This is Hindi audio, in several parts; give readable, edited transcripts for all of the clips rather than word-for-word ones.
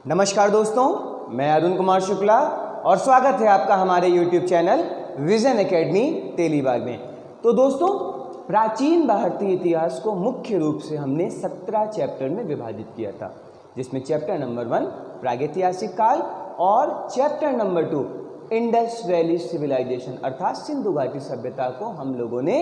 नमस्कार दोस्तों, मैं अरुण कुमार शुक्ला और स्वागत है आपका हमारे YouTube channel vision academy Telibagh में। तो दोस्तों, प्राचीन भारतीय इतिहास को मुख्य रूप से हमने 17 चैप्टर में विभाजित किया था, जिसमें चैप्टर नंबर 1 प्रागैतिहासिक काल और chapter number 2 Indus Valley Civilisation अर्थात सिंधु घाटी सभ्यता को हम लोगों ने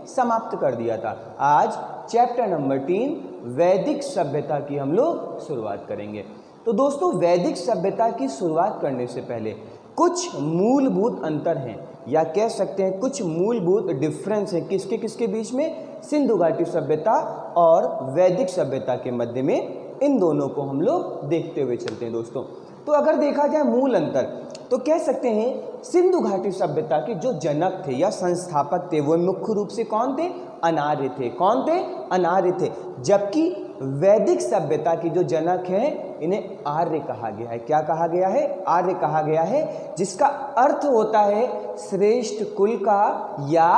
समाप्त कर दिया था। आज चैप्टर नंबर 3 वैदिक सभ्यता की हम लोग शुरुआत करेंगे। तो दोस्तों, वैदिक सभ्यता की शुरुआत करने से पहले कुछ मूलभूत अंतर हैं, या कह सकते हैं कुछ मूलभूत डिफरेंस है किसके किसके बीच में, सिंधु घाटी सभ्यता और वैदिक सभ्यता के मध्य में। इन दोनों को हम लोग देखते हुए चलते हैं दोस्तों। तो अगर देखा जाए मूल अंतर, तो कह सकते हैं सिंधु घाटी सभ्यता के जो जनक थे या संस्थापक थे वो मुख्य रूप से कौन थे, अनार्य थे। कौन थे, अनार्य थे। जबकि वैदिक सभ्यता की जो जनक हैं इन्हें आर्य कहा गया है। क्या कहा गया है, आर्य कहा गया है, जिसका अर्थ होता है श्रेष्ठ कुल का या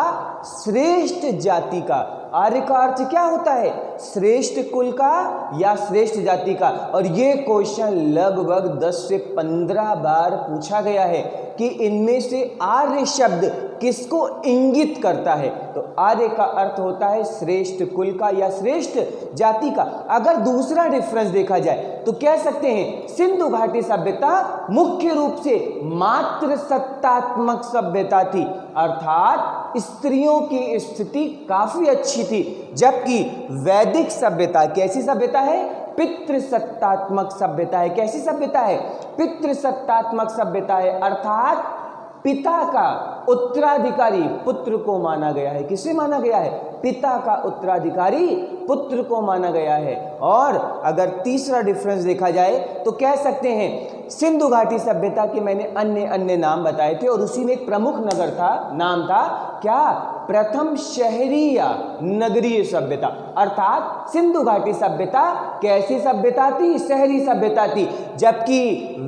श्रेष्ठ जाति का। आर्य का अर्थ क्या होता है, श्रेष्ठ कुल का या श्रेष्ठ जाति का। और ये क्वेश्चन लगभग 10 से 15 बार पूछा गया है कि इनमें से आर्य शब्द किसको इंगित करता है। तो आर्य का अर्थ होता है श्रेष्ठ कुल का या श्रेष्ठ जाति का। अगर दूसरा डिफरेंस देखा जाए तो कह सकते हैं सिंधु घाटी सभ्यता मुख्य रूप से मातृ सत्तात्मक सभ्यता थी, अर्थात स्त्रियों की स्थिति काफी अच्छी थी। जबकि वैदिक सभ्यता कैसी सभ्यता है, पितृसत्तात्मक सभ्यता है। कैसी सभ्यता है, पितृसत्तात्मक सभ्यता है, अर्थात पिता का उत्तराधिकारी पुत्र को माना गया है। किसे माना गया है, पिता का उत्तराधिकारी पुत्र को माना गया है। और अगर तीसरा डिफरेंस देखा जाए तो कह सकते हैं सिंधु घाटी सभ्यता के मैंने अन्य नाम बताए थे और उसी में एक प्रमुख नगर था, नाम था क्या, प्रथम शहरी या नगरीय सभ्यता। अर्थात सिंधु घाटी सभ्यता कैसी सभ्यता थी, शहरी सभ्यता थी। जबकि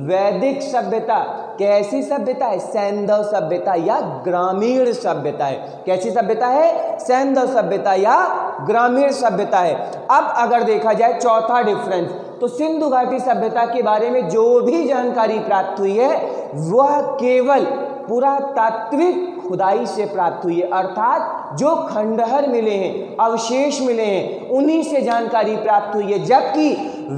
वैदिक सभ्यता कैसी सभ्यता है, सैंधव सभ्यता या ग्रामीण सभ्यता है। कैसी सभ्यता है, सैंधव सभ्यता या ग्रामीण सभ्यता है। अब अगर देखा जाए चौथा डिफरेंस, तो सिंधु घाटी सभ्यता के बारे में जो भी जानकारी प्राप्त हुई है वह केवल पुरातात्विक खुदाई से प्राप्त हुई है, अर्थात जो खंडहर मिले हैं, अवशेष मिले हैं, उन्हीं से जानकारी प्राप्त हुई है। जबकि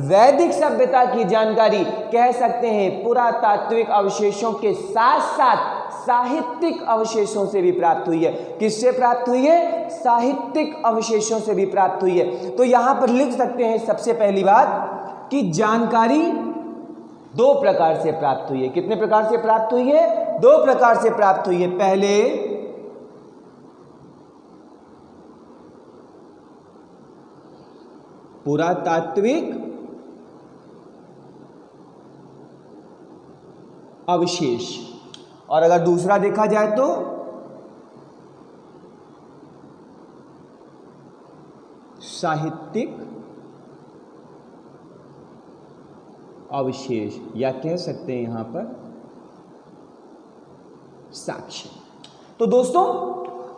वैदिक सभ्यता की जानकारी कह सकते हैं पुरातात्विक अवशेषों के साथ साथ साहित्यिक अवशेषों से भी प्राप्त हुई है। किससे प्राप्त हुई है, साहित्यिक अवशेषों से भी प्राप्त हुई है। तो यहां पर लिख सकते हैं सबसे पहली बात कि जानकारी 2 प्रकार से प्राप्त हुई है। कितने प्रकार से प्राप्त हुई है, 2 प्रकार से प्राप्त हुई है। पहले पुरातात्विक अवशेष, और अगर दूसरा देखा जाए तो साहित्यिक अवशेष, या कह सकते हैं यहां पर साक्ष्य। तो दोस्तों,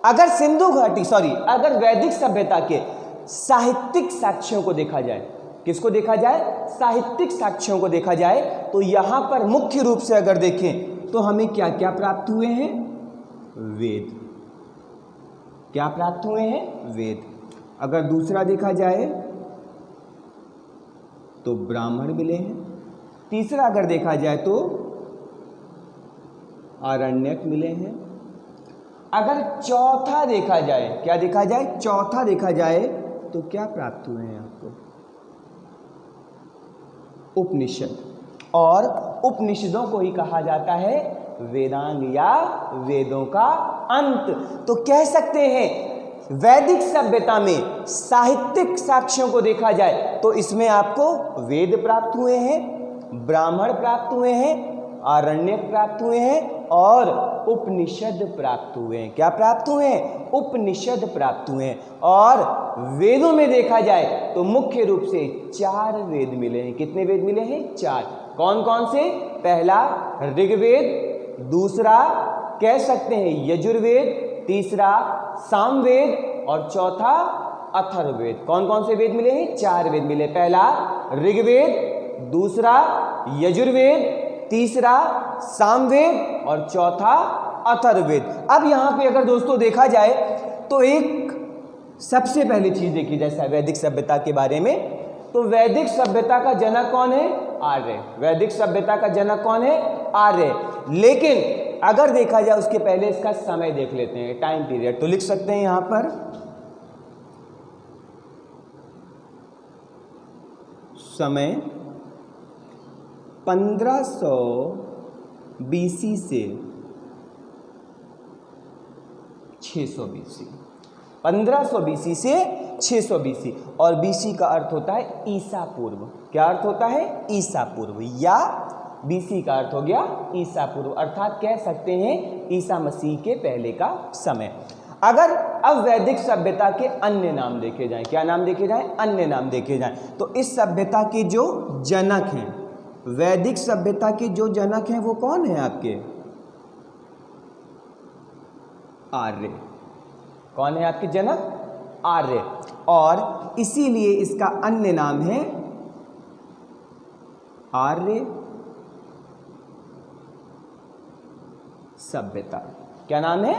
अगर वैदिक सभ्यता के साहित्यिक साक्ष्यों को देखा जाए, किसको देखा जाए, साहित्यिक साक्ष्यों को देखा जाए, तो यहां पर मुख्य रूप से अगर देखें तो हमें क्या क्या प्राप्त हुए हैं, वेद। क्या प्राप्त हुए हैं, वेद। अगर दूसरा देखा जाए तो ब्राह्मण मिले हैं। तीसरा अगर देखा जाए तो आरण्यक मिले हैं। अगर चौथा देखा जाए, क्या देखा जाए, चौथा देखा जाए तो क्या प्राप्त हुए हैं आपको, उपनिषद। और उपनिषदों को ही कहा जाता है वेदांग या वेदों का अंत। तो कह सकते हैं वैदिक सभ्यता में साहित्यिक साक्ष्यों को देखा जाए तो इसमें आपको वेद प्राप्त हुए हैं, ब्राह्मण प्राप्त हुए हैं, आरण्यक प्राप्त हुए हैं और उपनिषद प्राप्त हुए हैं। क्या प्राप्त हुए हैं, उपनिषद प्राप्त हुए हैं। और वेदों में देखा जाए तो मुख्य रूप से 4 वेद मिले हैं। कितने वेद मिले हैं, 4। कौन कौन से, पहला ऋग्वेद, दूसरा कह सकते हैं यजुर्वेद, तीसरा सामवेद और चौथा अथर्ववेद। कौन कौन से वेद मिले हैं, 4 वेद मिले। पहला ऋग्वेद, दूसरा यजुर्वेद, तीसरा सामवेद और चौथा अथर्ववेद। अब यहाँ पे अगर दोस्तों देखा जाए तो एक सबसे पहली चीज देखी जाए वैदिक सभ्यता के बारे में, तो वैदिक सभ्यता का जनक कौन है? आर्य। वैदिक सभ्यता का जनक कौन है? आर्य। लेकिन अगर देखा जाए उसके पहले इसका समय देख लेते हैं, टाइम पीरियड। तो लिख सकते हैं यहां पर समय 1500 BC से 600 BC, 1500 BC से 600 BC। और BC का अर्थ होता है ईसा पूर्व। क्या अर्थ होता है? ईसा पूर्व। या BC का अर्थ हो गया ईसा पूर्व, अर्थात कह सकते हैं ईसा मसीह के पहले का समय। अगर अब वैदिक सभ्यता के अन्य नाम देखे जाएं, क्या नाम देखे जाएं? अन्य नाम देखे जाएं, तो इस सभ्यता के जो जनक हैं, वैदिक सभ्यता के जो जनक हैं वो कौन है आपके? आर्य। कौन है आपके जनक? आर्य। और इसीलिए इसका अन्य नाम है आर्य सभ्यता। क्या नाम है?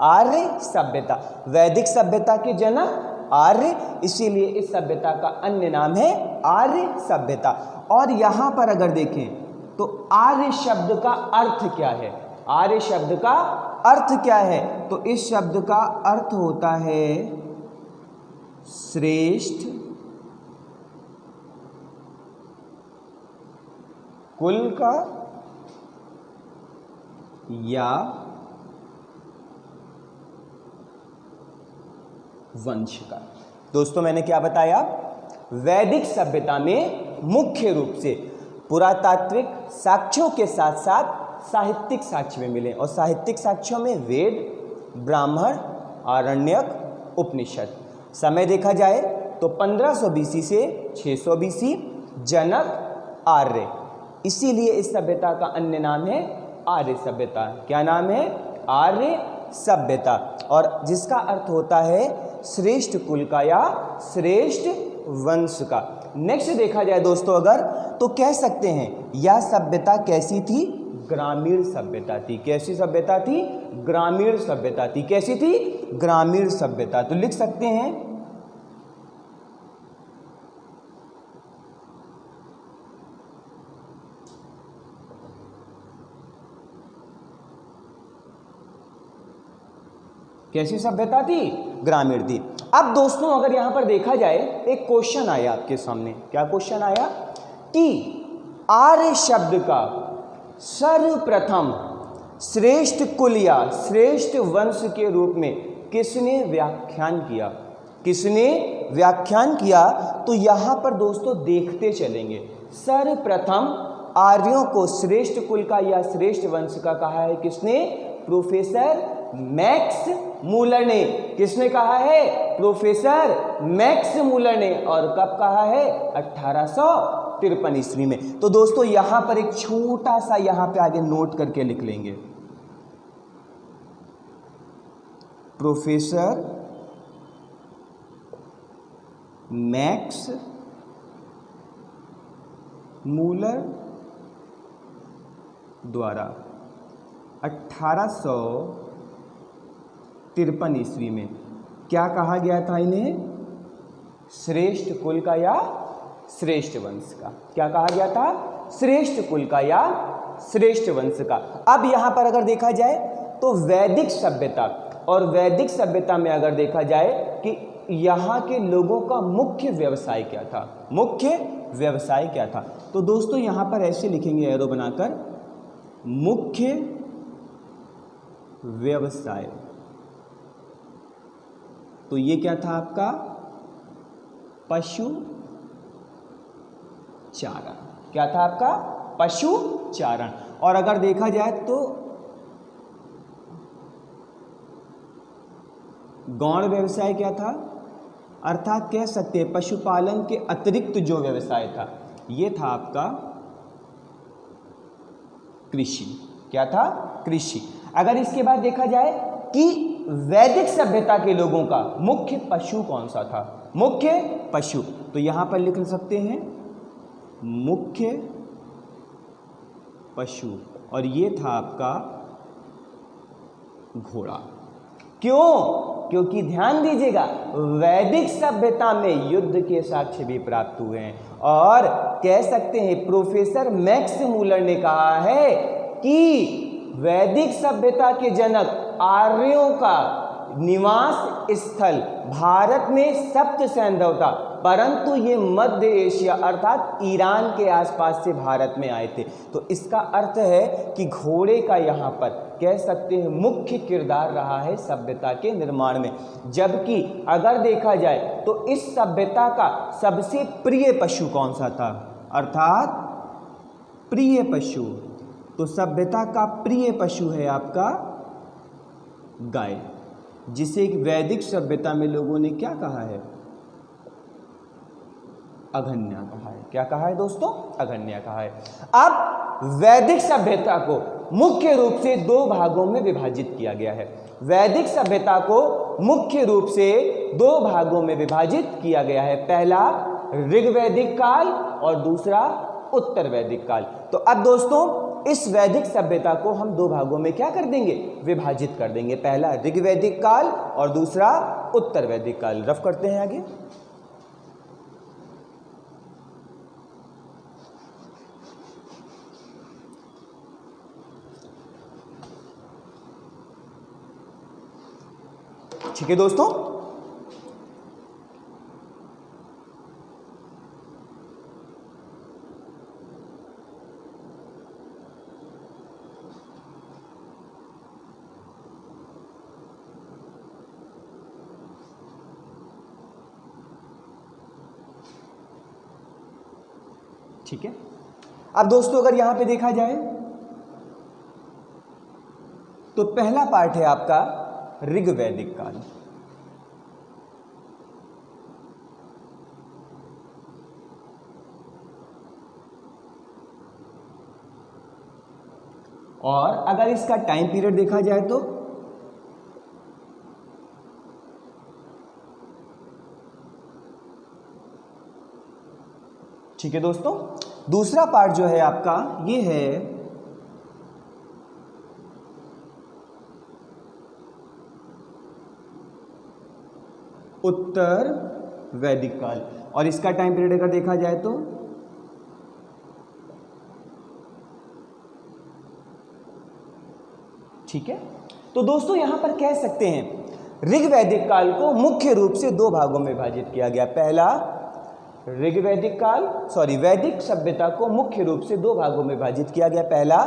आर्य सभ्यता। वैदिक सभ्यता के जनक आर्य, इसीलिए इस सभ्यता का अन्य नाम है आर्य सभ्यता। और यहां पर अगर देखें तो आर्य शब्द का अर्थ क्या है? आर्य शब्द का अर्थ क्या है? तो इस शब्द का अर्थ होता है श्रेष्ठ कुल का या वंश का। दोस्तों मैंने क्या बताया? वैदिक सभ्यता में मुख्य रूप से पुरातात्विक साक्ष्यों के साथ साथ साहित्यिक साक्ष्य में मिले, और साहित्यिक साक्ष्यों में वेद, ब्राह्मण, आरण्यक, उपनिषद। समय देखा जाए तो 1500 BC से 600 BC, जनक आर्य। इसीलिए इस सभ्यता का अन्य नाम है आर्य सभ्यता। क्या नाम है? आर्य सभ्यता, और जिसका अर्थ होता है श्रेष्ठ कुल का या श्रेष्ठ वंश का। नेक्स्ट देखा जाए दोस्तों अगर, तो कह सकते हैं यह सभ्यता कैसी थी? ग्रामीण सभ्यता थी। कैसी सभ्यता थी? ग्रामीण सभ्यता थी। कैसी थी? ग्रामीण सभ्यता। तो लिख सकते हैं कैसी सभ्यता थी? ग्रामीण थी। अब दोस्तों अगर यहां पर देखा जाए, एक क्वेश्चन आया आपके सामने। क्या क्वेश्चन आया? कि आर्य शब्द का सर्वप्रथम श्रेष्ठ कुल या श्रेष्ठ वंश के रूप में किसने व्याख्यान किया? किसने व्याख्यान किया? तो यहां पर दोस्तों देखते चलेंगे। सर्वप्रथम आर्यों को श्रेष्ठ कुल का या श्रेष्ठ वंश का कहा है किसने? प्रोफेसर मैक्स मूलर ने। किसने कहा है? प्रोफेसर मैक्स मूलर ने। और कब कहा है? 1853 ईस्वी में। तो दोस्तों यहां पर एक छोटा सा यहां पे आगे नोट करके लिख लेंगे, प्रोफेसर मैक्स मूलर द्वारा 1853 ईस्वी में क्या कहा गया था इन्हें? श्रेष्ठ कुल का या श्रेष्ठ वंश का। क्या कहा गया था? श्रेष्ठ कुल का या श्रेष्ठ वंश का। अब यहां पर अगर देखा जाए तो वैदिक सभ्यता, और वैदिक सभ्यता में अगर देखा जाए कि यहाँ के लोगों का मुख्य व्यवसाय क्या था? मुख्य व्यवसाय क्या था? तो दोस्तों यहाँ पर ऐसे लिखेंगे एरो बनाकर, मुख्य व्यवसाय। तो ये क्या था आपका? पशु चारण। क्या था आपका? पशु चारण। और अगर देखा जाए तो गौण व्यवसाय क्या था? अर्थात कह सकते हैं पशुपालन के अतिरिक्त जो व्यवसाय था, ये था आपका कृषि। क्या था? कृषि। अगर इसके बाद देखा जाए कि वैदिक सभ्यता के लोगों का मुख्य पशु कौन सा था? मुख्य पशु। तो यहां पर लिख सकते हैं मुख्य पशु, और ये था आपका घोड़ा। क्यों? क्योंकि ध्यान दीजिएगा, वैदिक सभ्यता में युद्ध के साक्ष्य भी प्राप्त हुए हैं, और कह सकते हैं प्रोफेसर मैक्स मूलर ने कहा है कि वैदिक सभ्यता के जनक आर्यों का निवास स्थल भारत में सप्त सैंधव था, परंतु ये मध्य एशिया अर्थात ईरान के आसपास से भारत में आए थे। तो इसका अर्थ है कि घोड़े का यहाँ पर कह सकते हैं मुख्य किरदार रहा है सभ्यता के निर्माण में। जबकि अगर देखा जाए तो इस सभ्यता का सबसे प्रिय पशु कौन सा था, अर्थात प्रिय पशु, तो सभ्यता का प्रिय पशु है आपका गाय, जिसे एक वैदिक सभ्यता में लोगों ने क्या कहा है, अघन्या कहा है। क्या कहा है दोस्तों? अघन्या कहा है। अब वैदिक सभ्यता को मुख्य रूप से दो भागों में विभाजित किया गया है। वैदिक सभ्यता को मुख्य रूप से दो भागों में विभाजित किया गया है, पहला ऋग्वैदिक काल और दूसरा उत्तर वैदिक काल। तो अब दोस्तों इस वैदिक सभ्यता को हम दो भागों में क्या कर देंगे, विभाजित कर देंगे, पहला ऋग्वैदिक काल और दूसरा उत्तर वैदिक काल। रफ करते हैं आगे। ठीक है दोस्तों, ठीक है। अब दोस्तों अगर यहां पे देखा जाए तो पहला पार्ट है आपका ऋग्वैदिक काल, और अगर इसका टाइम पीरियड देखा जाए तो ठीक है दोस्तों, दूसरा पार्ट जो है आपका ये है उत्तर वैदिक काल, और इसका टाइम पीरियड अगर देखा जाए तो ठीक है। तो दोस्तों यहां पर कह सकते हैं ऋग्वैदिक काल को मुख्य रूप से दो भागों में विभाजित किया गया। पहला ऋग्वैदिक काल, वैदिक सभ्यता को मुख्य रूप से दो भागों में विभाजित किया गया, पहला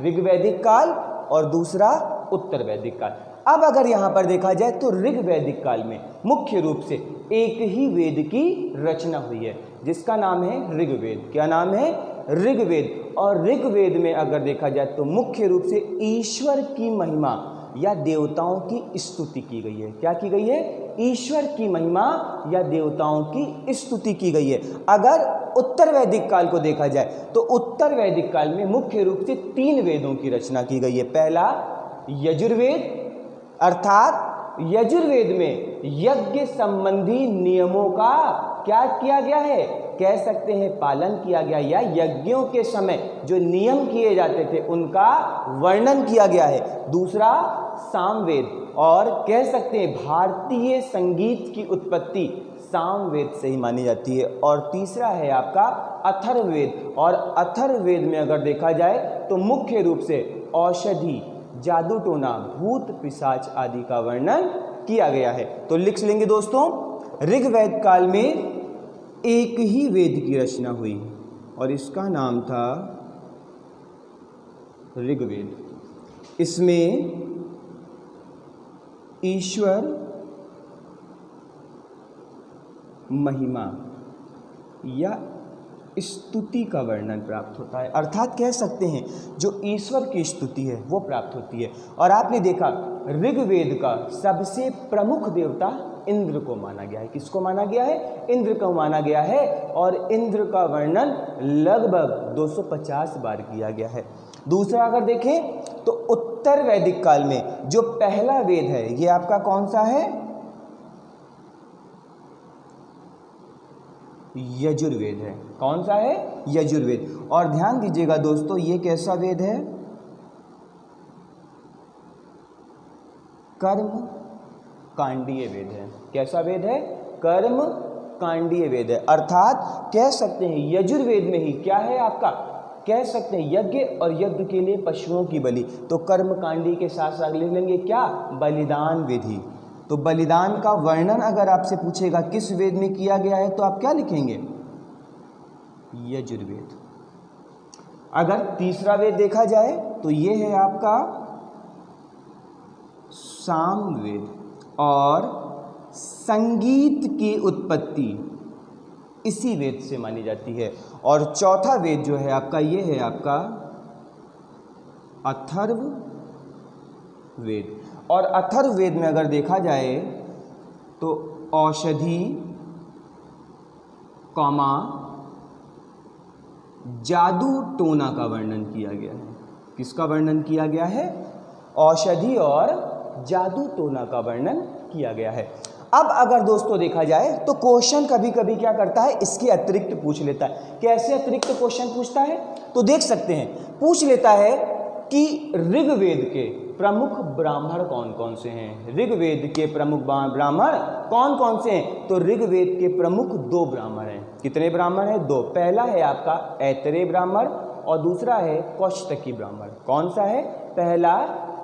ऋग्वैदिक काल और दूसरा उत्तर वैदिक काल। अब अगर यहां पर देखा जाए तो ऋग्वैदिक काल में मुख्य रूप से एक ही वेद की रचना हुई है, जिसका नाम है ऋग्वेद। क्या नाम है? ऋग्वेद। और ऋग्वेद में अगर देखा जाए तो मुख्य रूप से ईश्वर की महिमा या देवताओं की स्तुति की गई है। क्या की गई है? ईश्वर की महिमा या देवताओं की स्तुति की गई है। अगर उत्तर वैदिक काल को देखा जाए तो उत्तर वैदिक काल में मुख्य रूप से तीन वेदों की रचना की गई है। पहला यजुर्वेद, अर्थात यजुर्वेद में यज्ञ संबंधी नियमों का क्या किया गया है, कह सकते हैं पालन किया गया, या यज्ञों के समय जो नियम किए जाते थे उनका वर्णन किया गया है। दूसरा सामवेद, और कह सकते हैं भारतीय संगीत की उत्पत्ति सामवेद से ही मानी जाती है। और तीसरा है आपका अथर्ववेद, और अथर्ववेद में अगर देखा जाए तो मुख्य रूप से औषधि, जादू टोना, भूत पिशाच आदि का वर्णन किया गया है। तो लिख लेंगे दोस्तों, ऋग्वेद काल में एक ही वेद की रचना हुई और इसका नाम था ऋग्वेद। इसमें ईश्वर महिमा या स्तुति का वर्णन प्राप्त होता है, अर्थात कह सकते हैं जो ईश्वर की स्तुति है वो प्राप्त होती है। और आपने देखा ऋग्वेद का सबसे प्रमुख देवता इंद्र को माना गया है। किसको माना गया है? इंद्र को माना गया है, और इंद्र का वर्णन लगभग 250 बार किया गया है। दूसरा अगर देखें तो उत्तर वैदिक काल में जो पहला वेद है ये आपका कौन सा है? यजुर्वेद है। कौन सा है? यजुर्वेद। और ध्यान दीजिएगा दोस्तों, ये कैसा वेद है? कर्म कांडीय वेद है। कैसा वेद है? कर्म कांडीय वेद है। अर्थात कह सकते हैं यजुर्वेद में ही क्या है आपका, कह सकते हैं यज्ञ और यज्ञ के लिए पशुओं की बलि। तो कर्म कांडी के साथ साथ लिख लेंगे क्या? बलिदान विधि। तो बलिदान का वर्णन अगर आपसे पूछेगा किस वेद में किया गया है तो आप क्या लिखेंगे? यजुर्वेद। अगर तीसरा वेद देखा जाए तो ये है आपका सामवेद। और संगीत की उत्पत्ति इसी वेद से मानी जाती है। और चौथा वेद जो है आपका, ये है आपका अथर्व वेद। और अथर्व वेद में अगर देखा जाए तो औषधि कौमा जादू टोना का वर्णन किया गया है। किसका वर्णन किया गया है? औषधि और जादू टोना का वर्णन किया गया है। अब अगर दोस्तों देखा जाए तो क्वेश्चन कभी कभी क्या करता है, इसके अतिरिक्त पूछ लेता है। कैसे अतिरिक्त क्वेश्चन पूछता है? तो देख सकते हैं, पूछ लेता है कि ऋग्वेद के प्रमुख ब्राह्मण कौन कौन से हैं। ऋग्वेद के प्रमुख ब्राह्मण कौन कौन से हैं? तो ऋग्वेद के प्रमुख 2 ब्राह्मण हैं। कितने ब्राह्मण हैं? 2। पहला है आपका ऐतरेय ब्राह्मण और दूसरा है कौशितकी ब्राह्मण। कौन सा है? पहला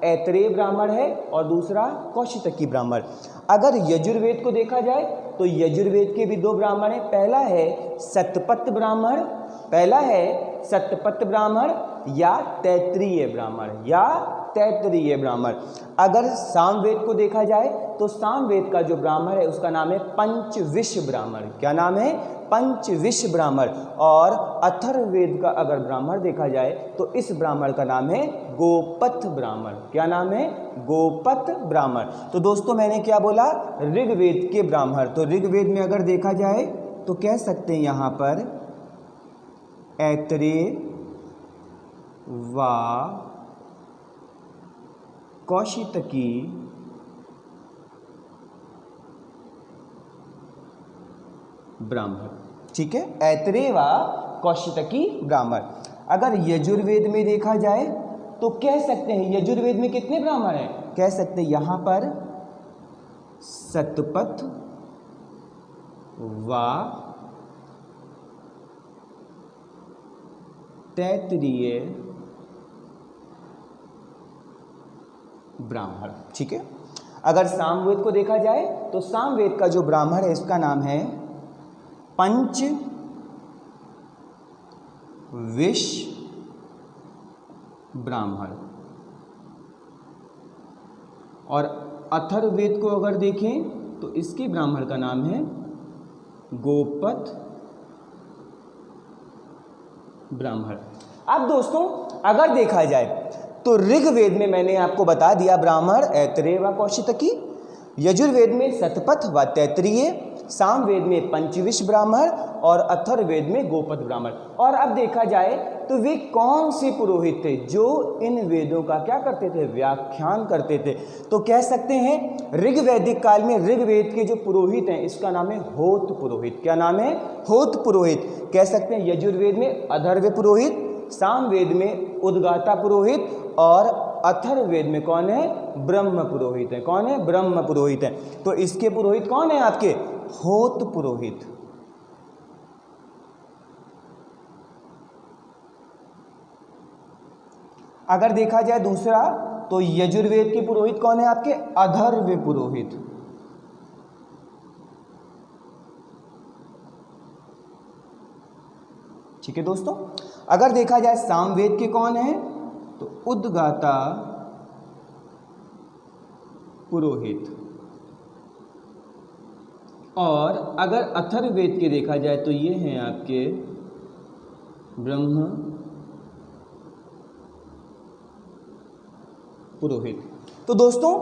ऐतरेय ब्राह्मण है और दूसरा कौशितकी ब्राह्मण। अगर यजुर्वेद को देखा जाए तो यजुर्वेद के भी 2 ब्राह्मण हैं। पहला है सतपथ ब्राह्मण, पहला है सतपथ ब्राह्मण या तैत्रीय ब्राह्मण, या तैत्रीय ब्राह्मण। अगर सामवेद को देखा जाए तो सामवेद का जो ब्राह्मण है उसका नाम है पंचविश ब्राह्मण। क्या नाम है? पंचविश ब्राह्मण। और अथर्ववेद का अगर ब्राह्मण देखा जाए तो इस ब्राह्मण का नाम है गोपथ ब्राह्मण। क्या नाम है? गोपथ ब्राह्मण। तो दोस्तों मैंने क्या बोला? ऋग्वेद के ब्राह्मण। तो ऋग्वेद में अगर देखा जाए तो कह सकते हैं यहाँ पर ऐतरेय व कौशितकी ब्राह्मण। ठीक है, ऐतरेय व कौशितकी ब्राह्मण। अगर यजुर्वेद में देखा जाए तो कह सकते हैं यजुर्वेद में कितने ब्राह्मण हैं? कह सकते हैं यहां पर सतपथ व तैत्रीय ब्राह्मण। ठीक है। अगर सामवेद को देखा जाए तो सामवेद का जो ब्राह्मण है इसका नाम है पंच विश ब्राह्मण। और अथर्ववेद को अगर देखें तो इसके ब्राह्मण का नाम है गोपथ ब्राह्मण। अब दोस्तों अगर देखा जाए तो ऋग्वेद में मैंने आपको बता दिया ब्राह्मण ऐतरेय व कौशितकी, यजुर्वेद में सतपथ व तैत्रीय, सामवेद में पंचविश ब्राह्मण और अथर्ववेद में गोपथ ब्राह्मण। और अब देखा जाए तो वे कौन से पुरोहित थे जो इन वेदों का क्या करते थे? व्याख्यान करते थे। तो कह सकते हैं ऋग्वैदिक काल में ऋग्वेद के जो पुरोहित हैं इसका नाम है होत पुरोहित। क्या नाम है? होत पुरोहित। कह सकते हैं यजुर्वेद में अधर्व पुरोहित, सामवेद में उद्गाता पुरोहित और अथर्ववेद में कौन है? ब्रह्म पुरोहित है। कौन है? ब्रह्म पुरोहित है। तो इसके पुरोहित कौन है आपके? होत पुरोहित। अगर देखा जाए दूसरा तो यजुर्वेद के पुरोहित कौन है आपके? अधर्व पुरोहित। ठीक है दोस्तों। अगर देखा जाए सामवेद के कौन है तो उद्गाता पुरोहित। और अगर अथर्ववेद के देखा जाए तो ये हैं आपके ब्रह्म पुरोहित। तो दोस्तों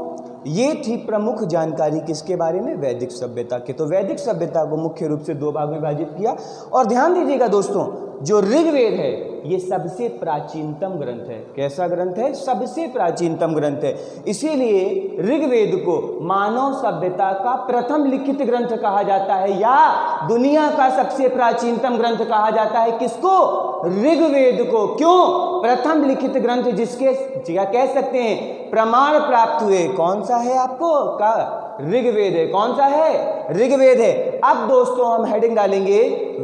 ये थी प्रमुख जानकारी किसके बारे में? वैदिक सभ्यता के। तो वैदिक सभ्यता को मुख्य रूप से 2 भाग में विभाजित किया। और ध्यान दीजिएगा दोस्तों, जो ऋग्वेद है ये सबसे प्राचीनतम ग्रंथ है। कैसा ग्रंथ है? सबसे प्राचीनतम ग्रंथ है। इसीलिए ऋग्वेद को मानव सभ्यता का प्रथम लिखित ग्रंथ कहा जाता है, या दुनिया का सबसे प्राचीनतम ग्रंथ कहा जाता है। किसको? ऋग्वेद को। क्यों? प्रथम लिखित ग्रंथ जिसके क्या कह सकते हैं प्रमाण प्राप्त हुए। कौन सा है आपको? का ऋग्वेद है। कौन सा है? ऋग्वेद है। अब दोस्तों हम हेडिंग डालेंगे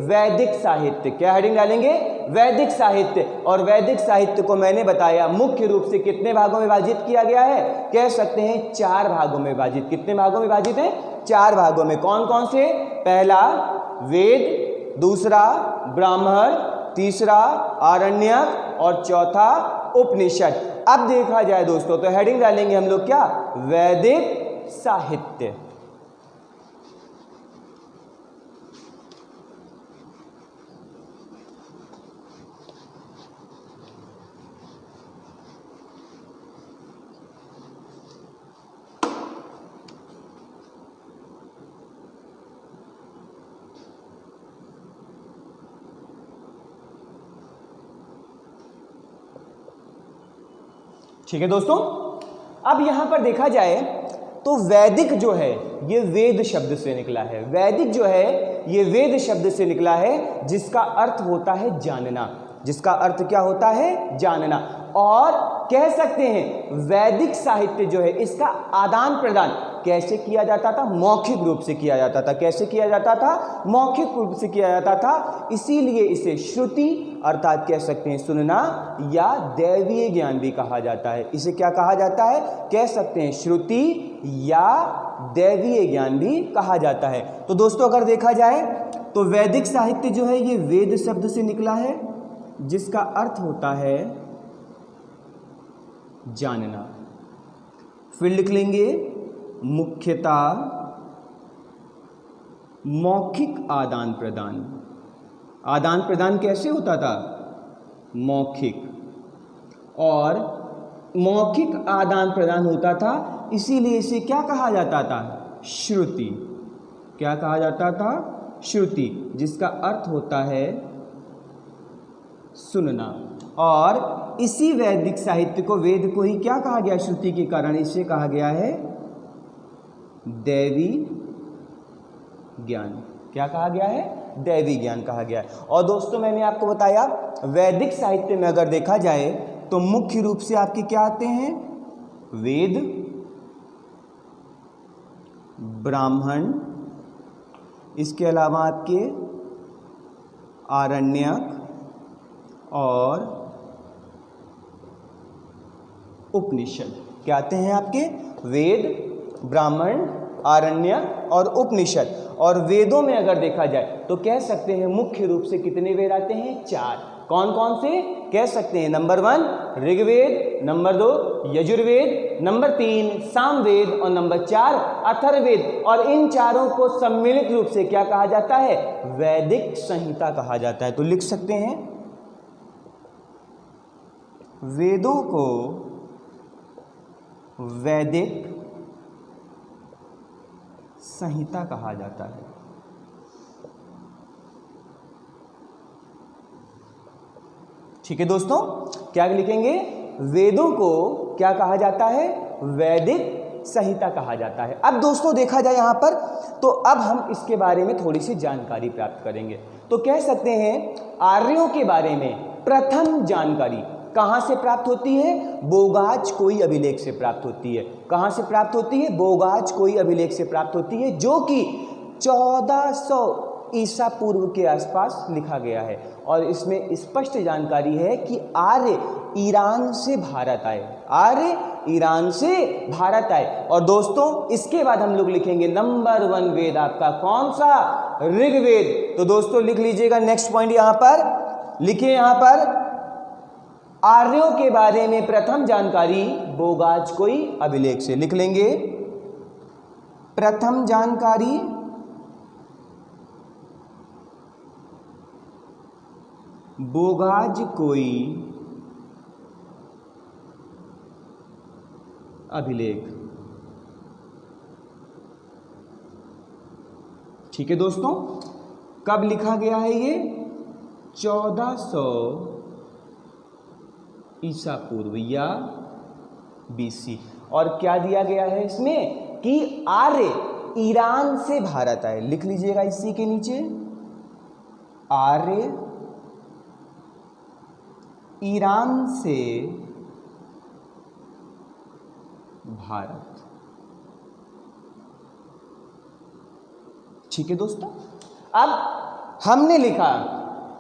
वैदिक साहित्य। क्या हेडिंग डालेंगे? वैदिक साहित्य। और वैदिक साहित्य को मैंने बताया मुख्य रूप से कितने भागों में विभाजित किया गया है? कह सकते हैं 4 भागों में विभाजित। कितने भागों में विभाजित है? 4 भागों में। कौन कौन से? पहला वेद, दूसरा ब्राह्मण, तीसरा आरण्यक और चौथा उपनिषद। अब देखा जाए दोस्तों तो हेडिंग डालेंगे हम लोग क्या? वैदिक साहित्य। ठीक है दोस्तों, अब यहां पर देखा जाए तो वैदिक जो है ये वेद शब्द से निकला है। वैदिक जो है ये वेद शब्द से निकला है, जिसका अर्थ होता है जानना। जिसका अर्थ क्या होता है? जानना। और कह सकते हैं वैदिक साहित्य जो है इसका आदान प्रदान कैसे किया जाता था? मौखिक रूप से किया जाता था। कैसे किया जाता था? मौखिक रूप से किया जाता था। इसीलिए इसे श्रुति अर्थात कह सकते हैं सुनना, या दैवीय ज्ञान भी कहा जाता है। इसे क्या कहा जाता है? कह सकते हैं श्रुति या दैवीय ज्ञान भी कहा जाता है। तो दोस्तों अगर देखा जाए तो वैदिक साहित्य जो है ये वेद शब्द से निकला है, जिसका अर्थ होता है जानना। फिर लिख लेंगे मुख्यतः मौखिक आदान प्रदान। आदान प्रदान कैसे होता था? मौखिक। और मौखिक आदान प्रदान होता था, इसीलिए इसे क्या कहा जाता था? श्रुति। क्या कहा जाता था? श्रुति, जिसका अर्थ होता है सुनना। और इसी वैदिक साहित्य को, वेद को ही क्या कहा गया? श्रुति के कारण इसे कहा गया है दैवी ज्ञान। क्या कहा गया है? दैवी ज्ञान कहा गया है। और दोस्तों मैंने आपको बताया वैदिक साहित्य में अगर देखा जाए तो मुख्य रूप से आपके क्या आते हैं? वेद, ब्राह्मण, इसके अलावा आपके आरण्यक और उपनिषद। क्या आते हैं आपके? वेद, ब्राह्मण, आरण्यक और उपनिषद। और वेदों में अगर देखा जाए तो कह सकते हैं मुख्य रूप से कितने वेद आते हैं? 4। कौन कौन से? कह सकते हैं number 1 Rigveda, number 2 Yajurveda, number 3 Samaveda और नंबर 4 अथर्ववेद। और इन चारों को सम्मिलित रूप से क्या कहा जाता है? वैदिक संहिता कहा जाता है। तो लिख सकते हैं वेदों को वैदिक संहिता कहा जाता है। ठीक है दोस्तों, क्या लिखेंगे? वेदों को क्या कहा जाता है? वैदिक संहिता कहा जाता है। अब दोस्तों देखा जाए यहां पर तो अब हम इसके बारे में थोड़ी सी जानकारी प्राप्त करेंगे। तो कह सकते हैं आर्यों के बारे में प्रथम जानकारी कहां से प्राप्त होती है? बोगाज कोई अभिलेख से प्राप्त होती है। कहां से प्राप्त होती है? बोगाज कोई अभिलेख से प्राप्त होती है, जो कि 1400 ईसा पूर्व के आसपास लिखा गया है। और इसमें स्पष्ट जानकारी है कि आर्य ईरान से भारत आए। आर्य ईरान से भारत आए। और दोस्तों इसके बाद हम लोग लिखेंगे नंबर 1 वेद आपका कौन सा? ऋग्वेद। तो दोस्तों लिख लीजिएगा नेक्स्ट पॉइंट यहां पर लिखिए, यहां पर आर्यों के बारे में प्रथम जानकारी बोगाज कोई अभिलेख से। लिख लेंगे प्रथम जानकारी बोगाज कोई अभिलेख। ठीक है दोस्तों, कब लिखा गया है ये? 1400 ईसा पूर्व या बीसी। और क्या दिया गया है इसमें कि आर्य ईरान से भारत आए। लिख लीजिएगा इसी के नीचे, आर्य ईरान से भारत। ठीक है दोस्तों। अब हमने लिखा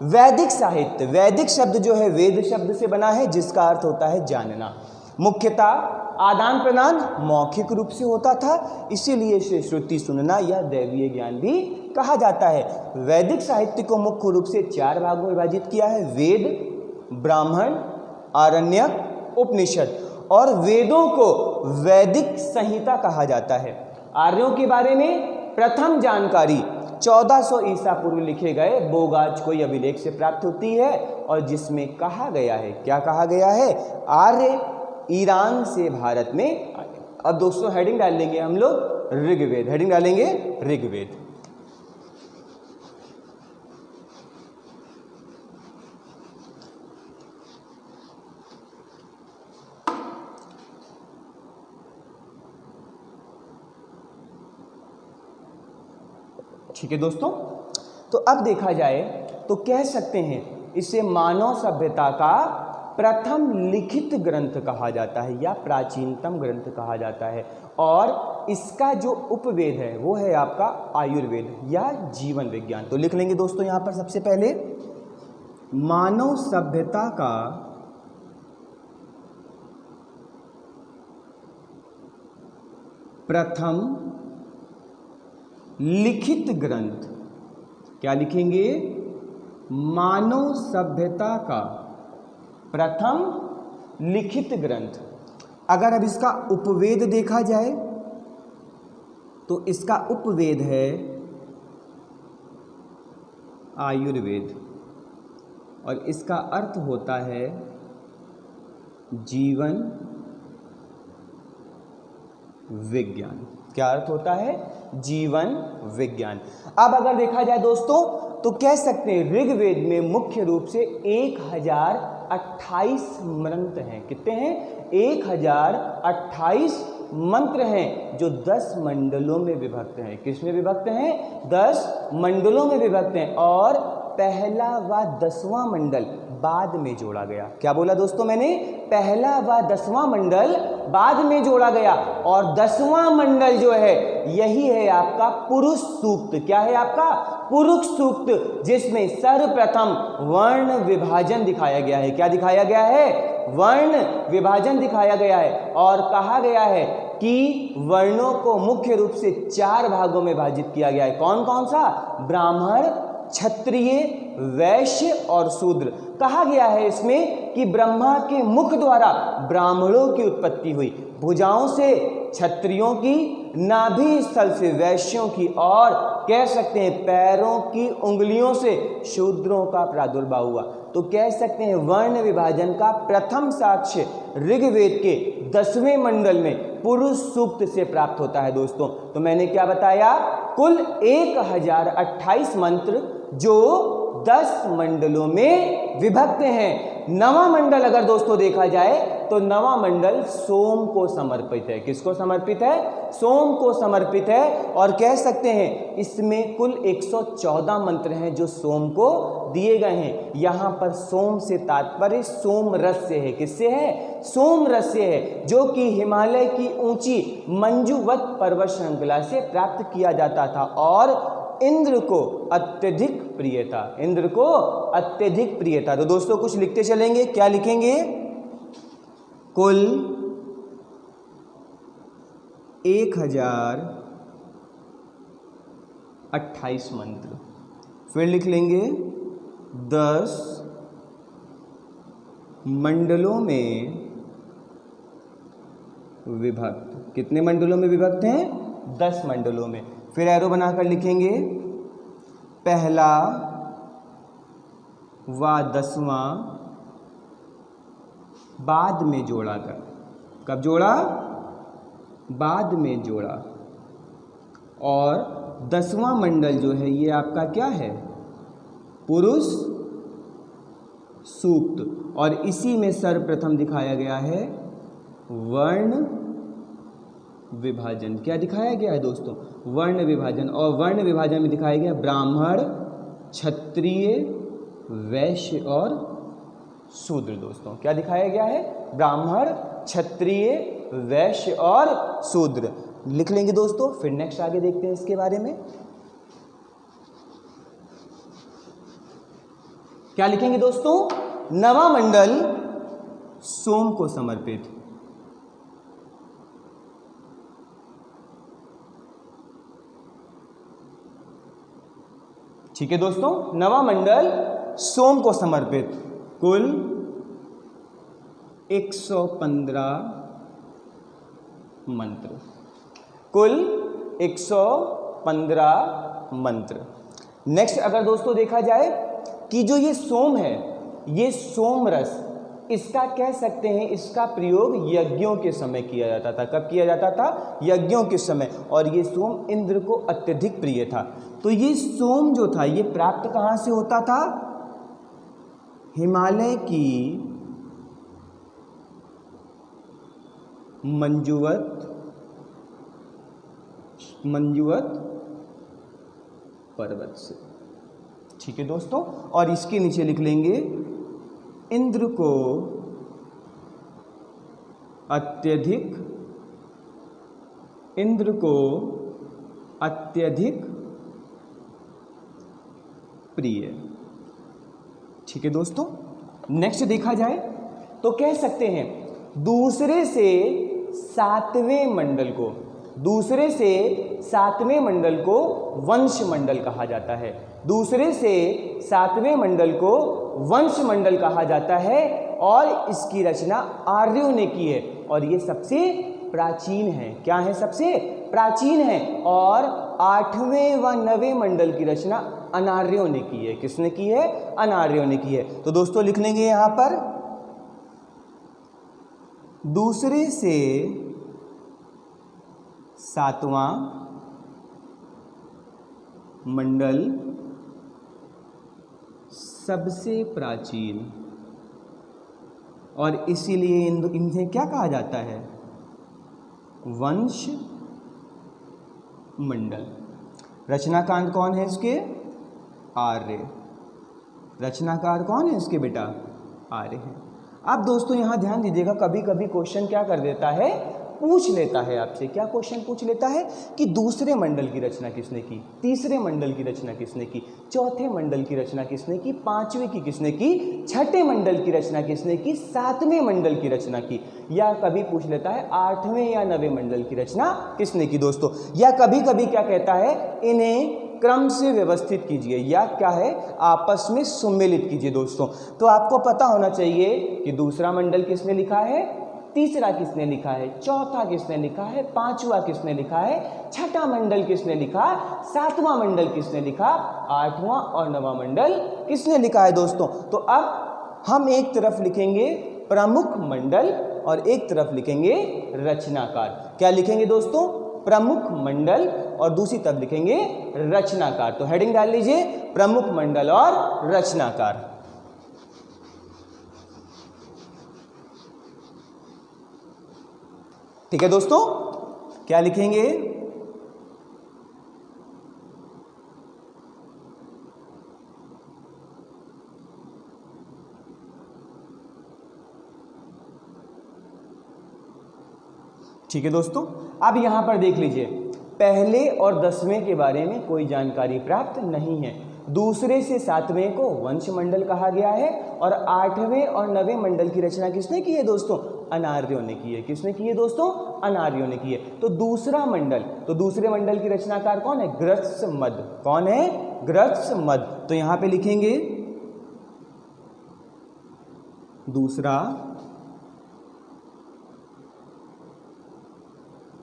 वैदिक साहित्य। वैदिक शब्द जो है वेद शब्द से बना है, जिसका अर्थ होता है जानना। मुख्यतः आदान प्रदान मौखिक रूप से होता था, इसीलिए इसे श्रुति सुनना या दैवीय ज्ञान भी कहा जाता है। वैदिक साहित्य को मुख्य रूप से 4 भागों में विभाजित किया है: वेद, ब्राह्मण, आरण्यक, उपनिषद। और वेदों को वैदिक संहिता कहा जाता है। आर्यों के बारे में प्रथम जानकारी 1400 ईसा पूर्व लिखे गए बोगाज कोई अभिलेख से प्राप्त होती है, और जिसमें कहा गया है, क्या कहा गया है? आर्य ईरान से भारत में आए। अब दोस्तों हेडिंग डाल लेंगे हम लोग ऋग्वेद। हेडिंग डालेंगे ऋग्वेद। ठीक है दोस्तों। तो अब देखा जाए तो कह सकते हैं इसे मानव सभ्यता का प्रथम लिखित ग्रंथ कहा जाता है या प्राचीनतम ग्रंथ कहा जाता है। और इसका जो उपवेद है वो है आपका आयुर्वेद या जीवन विज्ञान। तो लिख लेंगे दोस्तों यहां पर सबसे पहले मानव सभ्यता का प्रथम लिखित ग्रंथ। क्या लिखेंगे? मानव सभ्यता का प्रथम लिखित ग्रंथ। अगर अब इसका उपवेद देखा जाए तो इसका उपवेद है आयुर्वेद, और इसका अर्थ होता है जीवन विज्ञान। क्या अर्थ होता है? जीवन विज्ञान। अब अगर देखा जाए दोस्तों तो कह सकते हैं ऋग्वेद में मुख्य रूप से 1028 मंत्र हैं। कितने हैं? 1028 मंत्र हैं जो 10 मंडलों में विभक्त हैं। किसमें विभक्त हैं? 10 मंडलों में विभक्त हैं। और पहला व 10वां मंडल बाद में जोड़ा गया। क्या बोला दोस्तों मैंने? पहला व 10वां मंडल बाद में जोड़ा गया। और 10वां मंडल जो है यही है आपका पुरुष सूक्त। क्या है आपका? पुरुष सूक्त, जिसमें सर्वप्रथम वर्ण विभाजन दिखाया गया है। क्या दिखाया गया है? वर्ण विभाजन दिखाया गया है। और कहा गया है कि वर्णों को मुख्य रूप से 4 भागों में विभाजित किया गया है। कौन कौन सा? ब्राह्मण, क्षत्रिय, वैश्य और शूद्र। कहा गया है इसमें कि ब्रह्मा के मुख द्वारा ब्राह्मणों की उत्पत्ति हुई, भुजाओं से क्षत्रियों की, नाभि स्थल से वैश्यों की, और कह सकते हैं पैरों की उंगलियों से शूद्रों का प्रादुर्भाव हुआ। तो कह सकते हैं वर्ण विभाजन का प्रथम साक्ष्य ऋग्वेद के 10वें मंडल में पुरुष सूक्त से प्राप्त होता है दोस्तों। तो मैंने क्या बताया? कुल 1028 मंत्र जो 10 मंडलों में विभक्त हैं। 9वां मंडल अगर दोस्तों देखा जाए तो 9वां मंडल सोम को समर्पित है। किसको समर्पित है? सोम को समर्पित है। और कह सकते हैं इसमें कुल 114 मंत्र हैं जो सोम को दिए गए हैं। यहाँ पर सोम से तात्पर्य सोम रस से है। किससे है? सोम रस से है, जो कि हिमालय की ऊंची मंजुवत पर्वत श्रृंखला से प्राप्त किया जाता था और इंद्र को अत्यधिक प्रिय था। इंद्र को अत्यधिक प्रिय था। तो दोस्तों कुछ लिखते चलेंगे। क्या लिखेंगे? कुल 1028 मंत्र। फिर लिख लेंगे 10 मंडलों में विभक्त। कितने मंडलों में विभक्त हैं? 10 मंडलों में। फिर एरो बनाकर लिखेंगे पहला व 10वां बाद में जोड़ा कर। कब जोड़ा? बाद में जोड़ा। और 10वां मंडल जो है ये आपका क्या है? पुरुष सूक्त, और इसी में सर्वप्रथम दिखाया गया है वर्ण विभाजन। क्या दिखाया गया है दोस्तों? वर्ण विभाजन। और वर्ण विभाजन में दिखाया गया ब्राह्मण, क्षत्रिय, वैश्य और शूद्र। दोस्तों क्या दिखाया गया है? ब्राह्मण, क्षत्रिय, वैश्य और शूद्र। लिख लेंगे दोस्तों, फिर नेक्स्ट आगे देखते हैं इसके बारे में। क्या लिखेंगे दोस्तों? नवा मंडल सोम को समर्पित। ठीक है दोस्तों, नवा मंडल सोम को समर्पित। कुल 115 मंत्र, कुल 115 मंत्र। नेक्स्ट अगर दोस्तों देखा जाए कि जो ये सोम है, ये सोम रस, इसका कह सकते हैं इसका प्रयोग यज्ञों के समय किया जाता था। कब किया जाता था? यज्ञों के समय। और ये सोम इंद्र को अत्यधिक प्रिय था। तो ये सोम जो था ये प्राप्त कहाँ से होता था? हिमालय की मंजुवत पर्वत से। ठीक है दोस्तों, और इसके नीचे लिख लेंगे इंद्र को अत्यधिक प्रिय। ठीक है दोस्तों, नेक्स्ट देखा जाए तो कह सकते हैं दूसरे से सातवें मंडल को वंश मंडल कहा जाता है। दूसरे से सातवें मंडल को वंश मंडल कहा जाता है और इसकी रचना आर्यों ने की है और ये सबसे प्राचीन है। क्या है? सबसे प्राचीन है। और 8वें व 9वें मंडल की रचना अनार्यों ने की है। किसने की है? अनार्यों ने की है। तो दोस्तों लिख लेंगे यहां पर दूसरे से सातवां मंडल सबसे प्राचीन, और इसीलिए इन्हें क्या कहा जाता है? वंश मंडल। रचनाकार कौन है इसके? आर्य। रचनाकार कौन है इसके बेटा? आर्य है। अब दोस्तों यहां ध्यान दीजिएगा, कभी कभी क्वेश्चन क्या कर देता है, पूछ लेता है आपसे। क्या क्वेश्चन पूछ लेता है कि दूसरे मंडल की रचना किसने की, तीसरे मंडल की रचना किसने की, चौथे मंडल की रचना किसने की, पांचवें की किसने की, छठे मंडल की रचना किसने की, सातवें मंडल की रचना की, या कभी पूछ लेता है 8वें या 9वें मंडल की रचना किसने की दोस्तों। या कभी कभी क्या कहता है, इन्हें क्रम से व्यवस्थित कीजिए या क्या है, आपस में सम्मिलित कीजिए दोस्तों। तो आपको पता होना चाहिए कि दूसरा मंडल किसने लिखा है, तीसरा किसने लिखा है, चौथा किसने लिखा है, पांचवा किसने लिखा है, छठा मंडल किसने लिखा, सातवां मंडल किसने लिखा, आठवां और नवां मंडल किसने लिखा है दोस्तों। तो अब हम एक तरफ लिखेंगे प्रमुख मंडल और एक तरफ लिखेंगे रचनाकार। क्या लिखेंगे दोस्तों? प्रमुख मंडल और दूसरी तरफ लिखेंगे रचनाकार। तो हेडिंग डाल लीजिए प्रमुख मंडल और रचनाकार। ठीक है दोस्तों, क्या लिखेंगे? ठीक है दोस्तों, अब यहां पर देख लीजिए, पहले और 10वें के बारे में कोई जानकारी प्राप्त नहीं है। दूसरे से सातवें को वंश मंडल कहा गया है और 8वें और 9वें मंडल की रचना किसने की है दोस्तों? अनार्यों ने की है। किसने की है दोस्तों? अनार्यों ने की है। तो दूसरा मंडल, तो दूसरे मंडल की रचनाकार कौन है? ग्रत्समद। कौन है? ग्रत्समद। तो यहां पे लिखेंगे दूसरा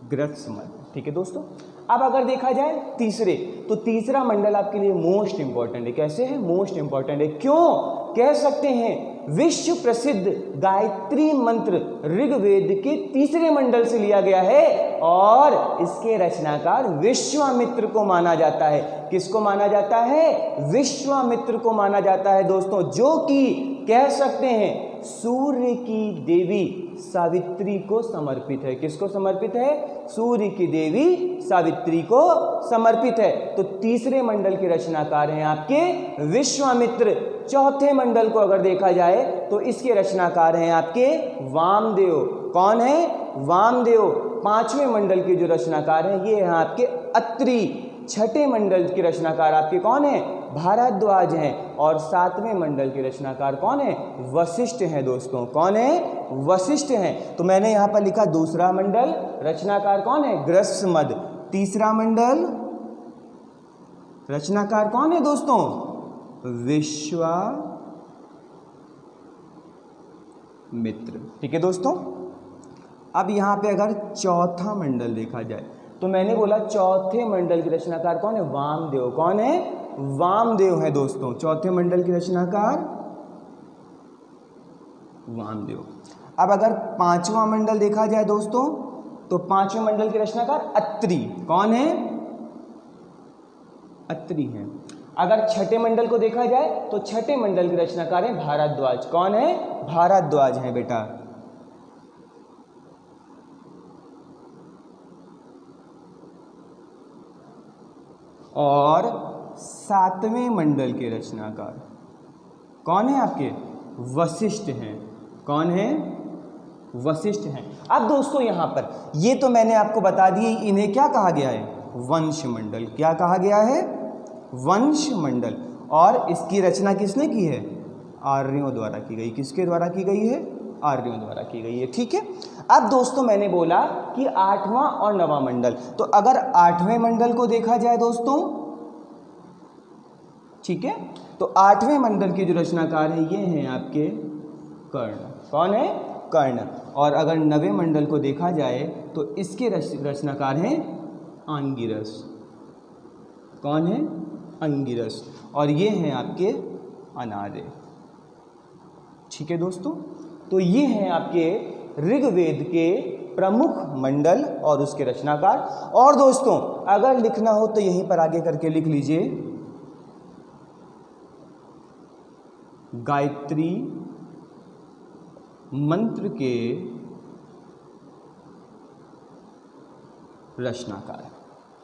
ग्रत्समद। ठीक है दोस्तों, अब अगर देखा जाए तीसरे, तो तीसरा मंडल आपके लिए मोस्ट इंपॉर्टेंट है। कैसे है? मोस्ट इंपॉर्टेंट है। क्यों? कह सकते हैं विश्व प्रसिद्ध गायत्री मंत्र ऋग्वेद के तीसरे मंडल से लिया गया है और इसके रचनाकार विश्वामित्र को माना जाता है। किसको माना जाता है? विश्वामित्र को माना जाता है दोस्तों, जो कि कह सकते हैं सूर्य की देवी सावित्री को समर्पित है। किसको समर्पित है? सूर्य की देवी सावित्री को समर्पित है। तो तीसरे मंडल के रचनाकार हैं आपके विश्वामित्र। चौथे मंडल को अगर देखा जाए तो इसके रचनाकार हैं आपके वामदेव। कौन है? वामदेव। पांचवें मंडल के जो रचनाकार हैं ये हैं आपके अत्रि। छठे मंडल के रचनाकार आपके कौन है? भारद्वाज हैं। और सातवें मंडल के रचनाकार कौन है? वशिष्ठ हैं दोस्तों। कौन है? वशिष्ठ हैं। तो मैंने यहां पर लिखा दूसरा मंडल, रचनाकार कौन है? ग्रस्मद। तीसरा मंडल रचनाकार कौन है दोस्तों? विश्वामित्र। ठीक है दोस्तों। अब यहां पे अगर चौथा मंडल देखा जाए तो मैंने बोला चौथे मंडल के रचनाकार कौन है? वामदेव। कौन है? वामदेव है दोस्तों। चौथे मंडल के रचनाकार वामदेव। अब अगर पांचवा मंडल देखा जाए दोस्तों तो पांचवें मंडल के रचनाकार अत्रि। कौन है? अत्रि हैं। अगर छठे मंडल को देखा जाए तो छठे मंडल के रचनाकार हैं भारद्वाज। कौन है? भारद्वाज हैं बेटा। और सातवें मंडल के रचनाकार कौन है आपके? वशिष्ठ हैं। कौन है? वशिष्ठ हैं। अब दोस्तों यहां पर ये तो मैंने आपको बता दिए, इन्हें क्या कहा गया है? वंश मंडल। क्या कहा गया है? वंश मंडल। और इसकी रचना किसने की है? आर्यों द्वारा की गई। किसके द्वारा की गई है? आर्यों द्वारा की गई है। ठीक है। अब दोस्तों मैंने बोला कि आठवां और नवां मंडल, तो अगर आठवें मंडल को देखा जाए दोस्तों, ठीक है, तो आठवें मंडल के जो रचनाकार हैं ये हैं आपके कर्ण। कौन है? कर्ण। और अगर नवें मंडल को देखा जाए तो इसके रचनाकार हैं अंगिरस। कौन है? अंगिरस। और ये हैं आपके अनार्य। ठीक है दोस्तों। तो ये हैं आपके ऋग्वेद के प्रमुख मंडल और उसके रचनाकार। और दोस्तों अगर लिखना हो तो यहीं पर आगे करके लिख लीजिए गायत्री मंत्र के रचनाकार।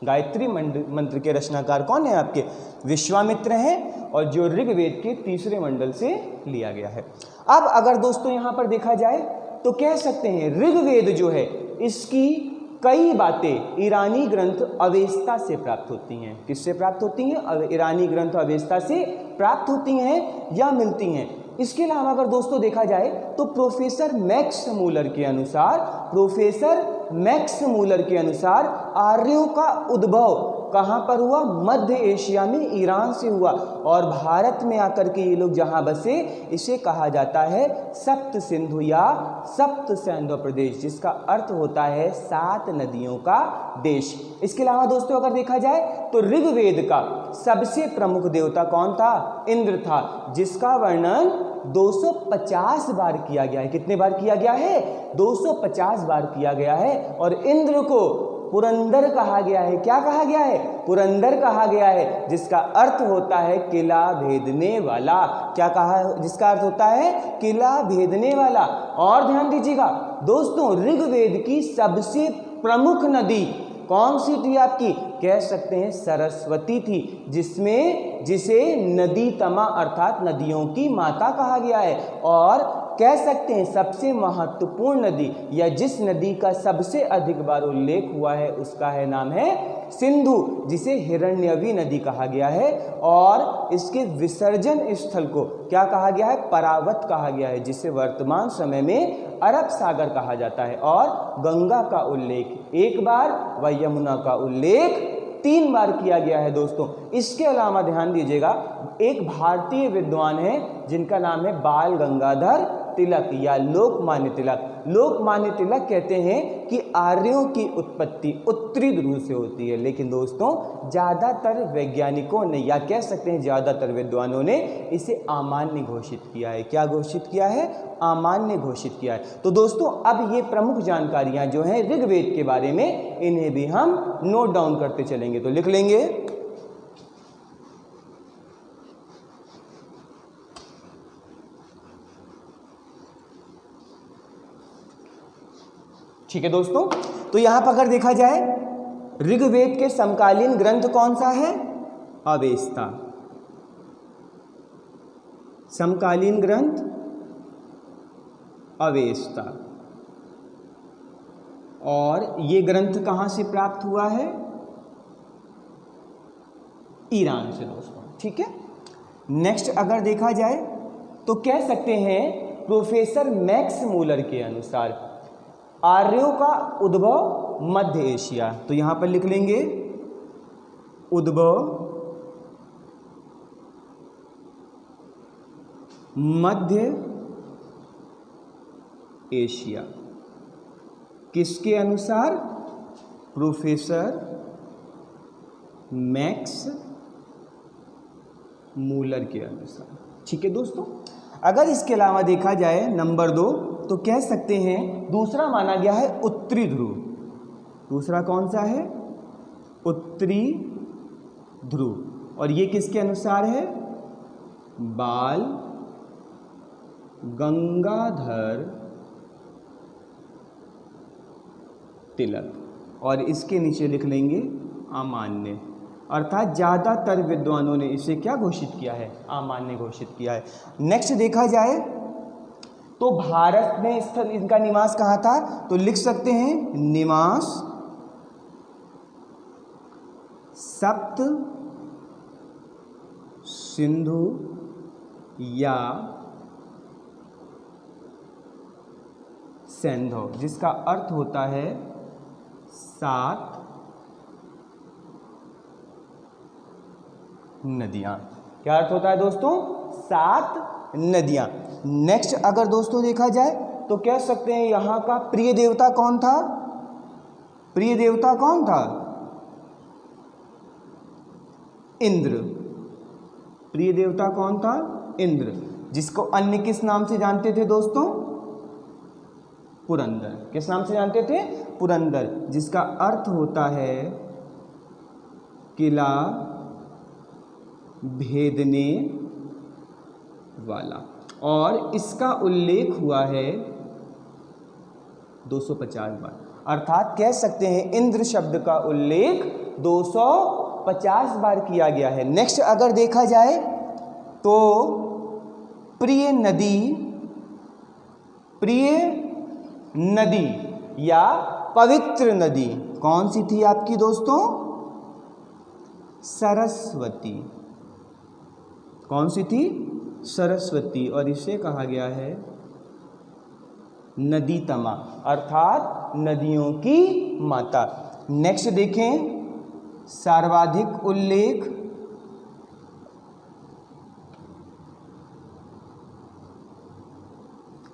गायत्री मंत्र के रचनाकार कौन है आपके? विश्वामित्र हैं। और जो ऋग्वेद के तीसरे मंडल से लिया गया है। अब अगर दोस्तों यहां पर देखा जाए तो कह सकते हैं ऋग्वेद जो है इसकी कई बातें ईरानी ग्रंथ अवेस्ता से प्राप्त होती हैं। किससे प्राप्त होती हैं? ईरानी ग्रंथ अवेस्ता से प्राप्त होती हैं या मिलती हैं। इसके अलावा अगर दोस्तों देखा जाए तो प्रोफेसर मैक्स मूलर के अनुसार आर्यों का उद्भव कहाँ पर हुआ? मध्य एशिया में ईरान से हुआ। और भारत में आकर के ये लोग जहाँ बसे इसे कहा जाता है सप्त सिंधु या सप्त सैंधव प्रदेश, जिसका अर्थ होता है 7 नदियों का देश। इसके अलावा दोस्तों अगर देखा जाए तो ऋग्वेद का सबसे प्रमुख देवता कौन था? इंद्र था, जिसका वर्णन 250 बार किया गया है। कितने बार किया गया है? 250 बार किया गया है। और इंद्र को पुरंदर कहा गया है। क्या कहा गया है? पुरंदर कहा गया है, जिसका अर्थ होता है किला भेदने वाला। क्या कहा? जिसका अर्थ होता है किला भेदने वाला। और ध्यान दीजिएगा दोस्तों, ऋग्वेद की सबसे प्रमुख नदी कौन सी थी आपकी? कह सकते हैं सरस्वती थी, जिसे नदी तमा अर्थात नदियों की माता कहा गया है। और कह सकते हैं सबसे महत्वपूर्ण नदी या जिस नदी का सबसे अधिक बार उल्लेख हुआ है उसका है नाम है सिंधु, जिसे हिरण्यवी नदी कहा गया है। और इसके विसर्जन स्थल को क्या कहा गया है? परावत कहा गया है, जिसे वर्तमान समय में अरब सागर कहा जाता है। और गंगा का उल्लेख 1 बार व यमुना का उल्लेख 3 बार किया गया है दोस्तों। इसके अलावा ध्यान दीजिएगा, एक भारतीय विद्वान है जिनका नाम है बाल गंगाधर तिलक या लोकमान्य तिलक। लोकमान्य तिलक कहते हैं कि आर्यों की उत्पत्ति उत्तरी ध्रुव से होती है। लेकिन दोस्तों ज़्यादातर वैज्ञानिकों ने या कह सकते हैं ज़्यादातर विद्वानों ने इसे अमान्य घोषित किया है। क्या घोषित किया है? अमान्य घोषित किया है। तो दोस्तों अब ये प्रमुख जानकारियां जो हैं ऋग्वेद के बारे में, इन्हें भी हम नोट डाउन करते चलेंगे। तो लिख लेंगे ठीक है दोस्तों, तो यहां पर अगर देखा जाए ऋग्वेद के समकालीन ग्रंथ कौन सा है? अवेस्ता। समकालीन ग्रंथ अवेस्ता। और ये ग्रंथ कहां से प्राप्त हुआ है? ईरान से दोस्तों। ठीक है, नेक्स्ट अगर देखा जाए तो कह सकते हैं प्रोफेसर मैक्स मूलर के अनुसार आर्यों का उद्भव मध्य एशिया। तो यहां पर लिख लेंगे उद्भव मध्य एशिया। किसके अनुसार? प्रोफेसर मैक्स मूलर के अनुसार। ठीक है दोस्तों, अगर इसके अलावा देखा जाए नंबर 2 तो कह सकते हैं दूसरा माना गया है उत्तरी ध्रुव। दूसरा कौन सा है? उत्तरी ध्रुव। और ये किसके अनुसार है? बाल गंगाधर तिलक। और इसके नीचे लिख लेंगे अमान्य। अर्थात ज़्यादातर विद्वानों ने इसे क्या घोषित किया है? अमान्य घोषित किया है। नेक्स्ट देखा जाए तो भारत में स्थल इनका निवास कहाँ था? तो लिख सकते हैं निवास सप्त सिंधु या सिंधु, जिसका अर्थ होता है 7 नदियां। क्या अर्थ होता है दोस्तों? 7 नदियां। नेक्स्ट अगर दोस्तों देखा जाए तो कह सकते हैं यहां का प्रिय देवता कौन था? प्रिय देवता कौन था? इंद्र। प्रिय देवता कौन था? इंद्र, जिसको अन्य किस नाम से जानते थे दोस्तों? पुरंदर। किस नाम से जानते थे? पुरंदर, जिसका अर्थ होता है किला भेदने वाला। और इसका उल्लेख हुआ है 250 बार। अर्थात कह सकते हैं इंद्र शब्द का उल्लेख 250 बार किया गया है। नेक्स्ट अगर देखा जाए तो प्रिय नदी या पवित्र नदी कौन सी थी आपकी दोस्तों? सरस्वती। कौन सी थी? सरस्वती। और इसे कहा गया है नदीतमा, अर्थात नदियों की माता। नेक्स्ट देखें सर्वाधिक उल्लेख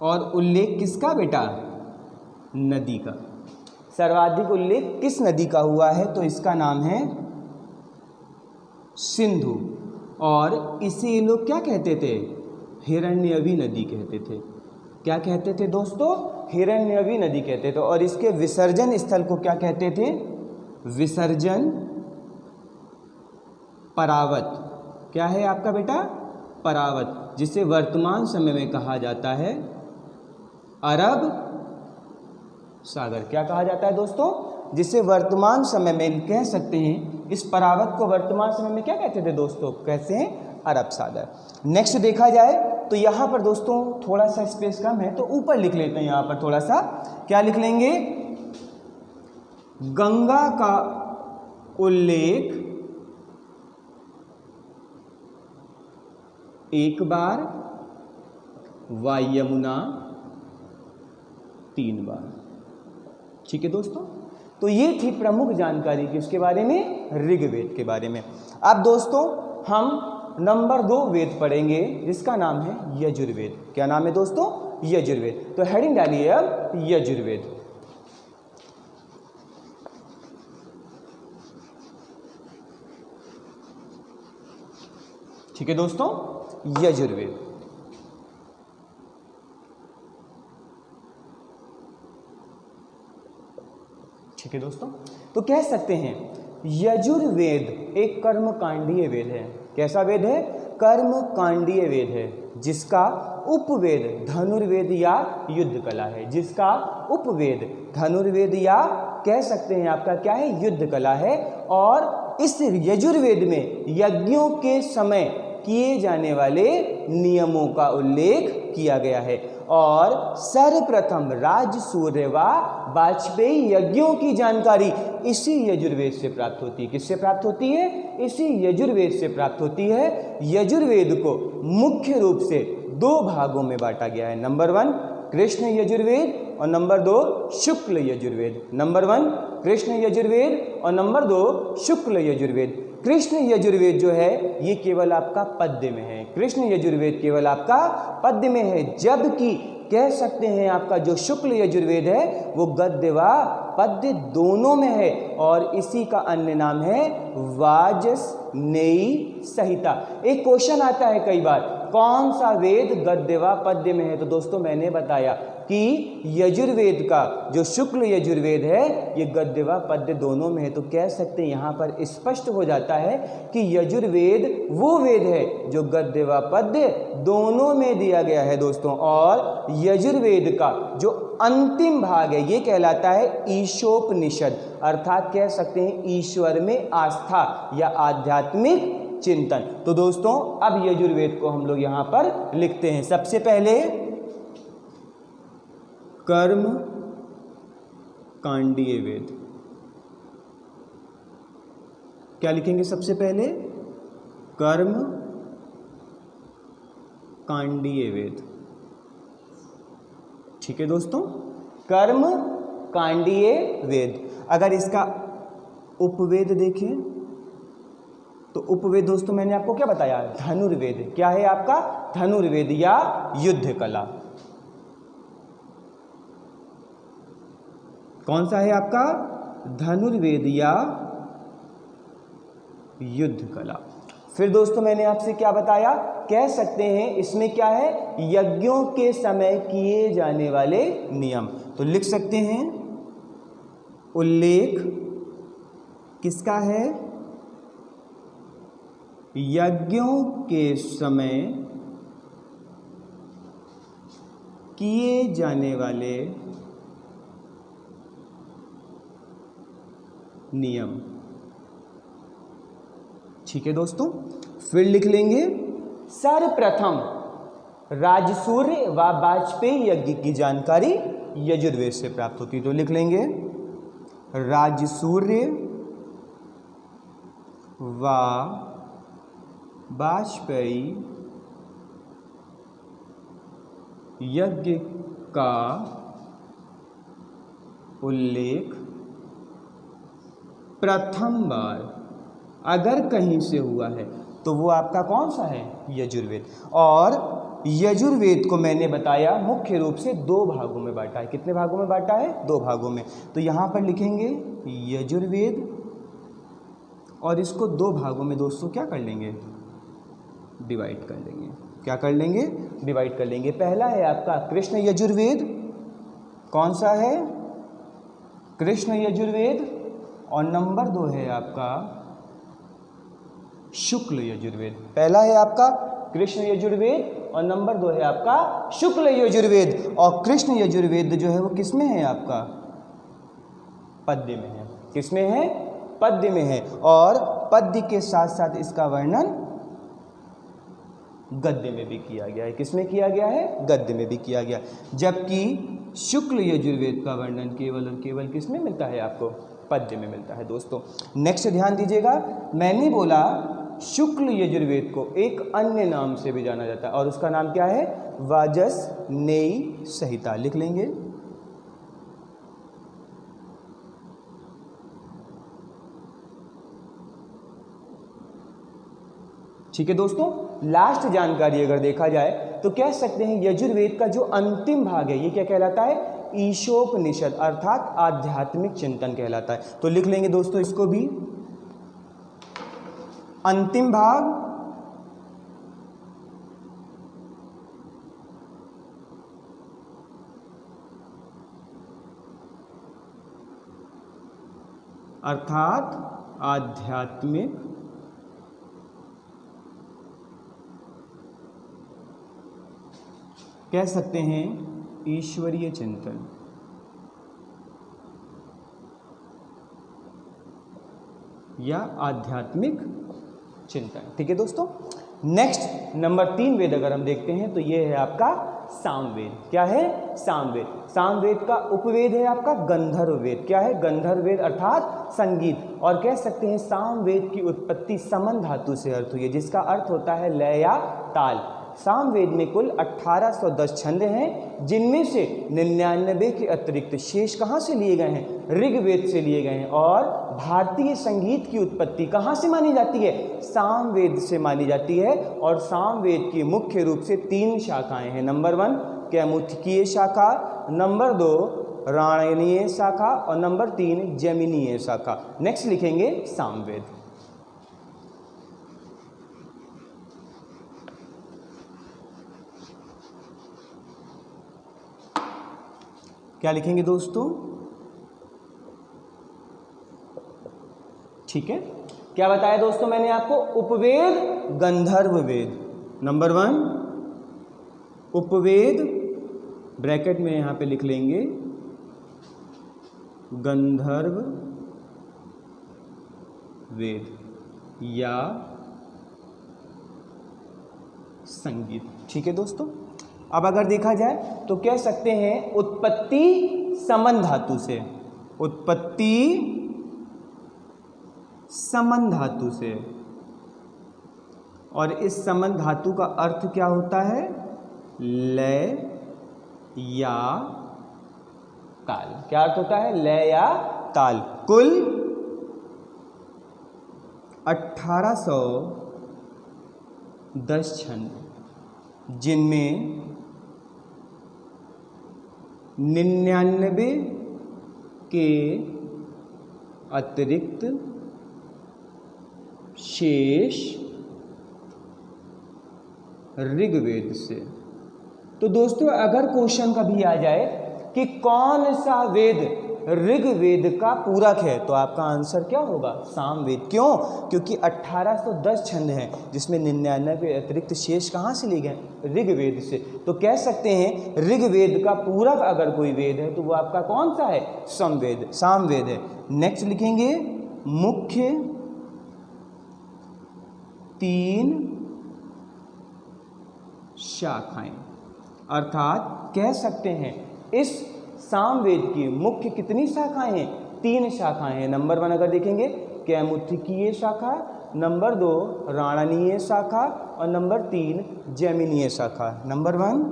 और उल्लेख किसका बेटा? नदी का। सर्वाधिक उल्लेख किस नदी का हुआ है? तो इसका नाम है सिंधु। और इसे ये लोग क्या कहते थे? हिरण्यवी नदी कहते थे। क्या कहते थे दोस्तों? हिरण्यवी नदी कहते थे। और इसके विसर्जन स्थल को क्या कहते थे? विसर्जन परावत। क्या है आपका बेटा? परावत, जिसे वर्तमान समय में कहा जाता है अरब सागर। क्या कहा जाता है दोस्तों? जिसे वर्तमान समय में कह सकते हैं, इस परावत को वर्तमान समय में क्या कहते थे दोस्तों? कहते हैं अरब सागर। नेक्स्ट देखा जाए तो यहाँ पर दोस्तों थोड़ा सा स्पेस कम है तो ऊपर लिख लेते हैं। यहाँ पर थोड़ा सा क्या लिख लेंगे? गंगा का उल्लेख 1 बार व यमुना 3 बार। ठीक है दोस्तों, तो ये थी प्रमुख जानकारी किसके बारे में? ऋग्वेद के बारे में। अब दोस्तों हम नंबर 2 वेद पढ़ेंगे जिसका नाम है यजुर्वेद। क्या नाम है दोस्तों? यजुर्वेद। तो हेडिंग डालिए अब यजुर्वेद। ठीक है दोस्तों, यजुर्वेद। ठीक है दोस्तों, तो कह सकते हैं यजुर्वेद एक कर्मकांडीय वेद है। कैसा वेद है? कर्म कांडीय वेद है, जिसका उपवेद धनुर्वेद या युद्ध कला है। जिसका उपवेद धनुर्वेद या कह सकते हैं आपका क्या है, युद्ध कला है। और इस यजुर्वेद में यज्ञों के समय किए जाने वाले नियमों का उल्लेख किया गया है। और सर्वप्रथम राजसूय व वाजपेयी यज्ञों की जानकारी इसी यजुर्वेद से प्राप्त होती है। किससे प्राप्त होती है? इसी यजुर्वेद से प्राप्त होती है। यजुर्वेद को मुख्य रूप से दो भागों में बांटा गया है। नंबर 1 कृष्ण यजुर्वेद और नंबर 2 शुक्ल यजुर्वेद। नंबर 1 कृष्ण यजुर्वेद और नंबर 2 शुक्ल यजुर्वेद। कृष्ण यजुर्वेद जो है ये केवल आपका पद्य में है। कृष्ण यजुर्वेद केवल आपका पद्य में है, जबकि कह सकते हैं आपका जो शुक्ल यजुर्वेद है वो गद्य व पद्य दोनों में है। और इसी का अन्य नाम है वाजसनेयी संहिता। एक क्वेश्चन आता है कई बार, कौन सा वेद गद्य व पद्य में है? तो दोस्तों मैंने बताया कि यजुर्वेद का जो शुक्ल यजुर्वेद है ये गद्य व पद्य दोनों में है। तो कह सकते हैं यहाँ पर स्पष्ट हो जाता है कि यजुर्वेद वो वेद है जो गद्य व पद्य दोनों में दिया गया है दोस्तों। और यजुर्वेद का जो अंतिम भाग है ये कहलाता है ईशोपनिषद, अर्थात कह सकते हैं ईश्वर में आस्था या आध्यात्मिक चिंतन। तो दोस्तों अब यजुर्वेद को हम लोग यहाँ पर लिखते हैं। सबसे पहले कर्म कांडीय वेद। क्या लिखेंगे सबसे पहले? कर्म कांडीय वेद। ठीक है दोस्तों, कर्म कांडीय वेद। अगर इसका उपवेद देखें तो उपवेद दोस्तों मैंने आपको क्या बताया? धनुर्वेद। क्या है आपका? धनुर्वेद या युद्ध कला। कौन सा है आपका? धनुर्वेद या युद्ध कला। फिर दोस्तों मैंने आपसे क्या बताया? कह सकते हैं इसमें क्या है? यज्ञों के समय किए जाने वाले नियम। तो लिख सकते हैं उल्लेख किसका है? यज्ञों के समय किए जाने वाले नियम। ठीक है दोस्तों, फिर लिख लेंगे सर्वप्रथम राजसूय व वाजपेयी यज्ञ की जानकारी यजुर्वेद से प्राप्त होती है। तो लिख लेंगे राजसूय व वाजपेयी यज्ञ का उल्लेख प्रथम बार अगर कहीं से हुआ है तो वो आपका कौन सा है? यजुर्वेद। और यजुर्वेद को मैंने बताया मुख्य रूप से दो भागों में बांटा है। कितने भागों में बांटा है? दो भागों में। तो यहाँ पर लिखेंगे यजुर्वेद और इसको दो भागों में दोस्तों क्या कर लेंगे? डिवाइड कर लेंगे। क्या कर लेंगे? डिवाइड कर लेंगे। पहला है आपका कृष्ण यजुर्वेद। कौन सा है? कृष्ण यजुर्वेद। और नंबर 2 है आपका शुक्ल यजुर्वेद। पहला है आपका कृष्ण यजुर्वेद और नंबर 2 है आपका शुक्ल यजुर्वेद। और कृष्ण यजुर्वेद जो है वो किसमें है आपका? पद्य में है। किसमें है? पद्य में है। और पद्य के साथ साथ इसका वर्णन गद्य में भी किया गया है। किसमें किया गया है? गद्य में भी किया गया। जबकि शुक्ल यजुर्वेद का वर्णन केवल और केवल किसमें मिलता है आपको? पद्य में मिलता है दोस्तों। नेक्स्ट ध्यान दीजिएगा, मैंने बोला शुक्ल यजुर्वेद को एक अन्य नाम से भी जाना जाता है और उसका नाम क्या है? वाजसनेयी संहिता। लिख लेंगे। ठीक है दोस्तों, लास्ट जानकारी अगर देखा जाए तो कह सकते हैं यजुर्वेद का जो अंतिम भाग है ये क्या कहलाता है? ईशोपनिषद, अर्थात आध्यात्मिक चिंतन कहलाता है। तो लिख लेंगे दोस्तों इसको भी। अंतिम भाग अर्थात आध्यात्मिक कह सकते हैं ईश्वरीय चिंतन। या आध्यात्मिक चिंतन। ठीक है दोस्तों। नेक्स्ट नंबर 3 वेद अगर हम देखते हैं तो ये है आपका सामवेद। क्या है? सामवेद। सामवेद का उपवेद है आपका गंधर्व वेद। क्या है? गंधर्व वेद अर्थात संगीत। और कह सकते हैं सामवेद की उत्पत्ति समन धातु से अर्थ हुई है, जिसका अर्थ होता है लय या ताल। सामवेद में कुल 1810 छंद हैं, जिनमें से 99 के अतिरिक्त शेष कहाँ से लिए गए हैं? ऋग्वेद से लिए गए हैं। और भारतीय संगीत की उत्पत्ति कहाँ से मानी जाती है? सामवेद से मानी जाती है। और सामवेद की मुख्य रूप से 3 शाखाएं हैं। नंबर 1 कैमुतिकीय शाखा, नंबर 2 राणयनीय शाखा और नंबर 3 जैमिनीय शाखा। नेक्स्ट लिखेंगे सामवेद। क्या लिखेंगे दोस्तों? ठीक है। क्या बताया दोस्तों मैंने आपको? उपवेद गंधर्व वेद। नंबर 1 उपवेद, ब्रैकेट में यहां पे लिख लेंगे गंधर्व वेद या संगीत। ठीक है दोस्तों। अब अगर देखा जाए तो कह सकते हैं उत्पत्ति समन धातु से। उत्पत्ति समन धातु से। और इस समन धातु का अर्थ क्या होता है? लय या ताल। क्या अर्थ होता है? लय या ताल। कुल 1810 छंद, जिनमें 99 के अतिरिक्त शेष ऋग्वेद से। तो दोस्तों अगर क्वेश्चन कभी आ जाए कि कौन सा वेद ऋग्वेद का पूरक है, तो आपका आंसर क्या होगा? सामवेद। क्यों? क्योंकि 1810 छंद हैं, जिसमें 99 अतिरिक्त शेष कहाँ से लिए गए? ऋग्वेद से। तो कह सकते हैं ऋग्वेद का पूरक अगर कोई वेद है तो वो आपका कौन सा है? सामवेद। सामवेद है। नेक्स्ट लिखेंगे मुख्य 3 शाखाएं। अर्थात कह सकते हैं इस सामवेद की मुख्य कितनी शाखाएं हैं? 3 शाखाएं हैं। नंबर 1 अगर देखेंगे कैमुतिकीय शाखा, नंबर 2 राणनीय शाखा और नंबर 3 जैमिनीय शाखा। नंबर 1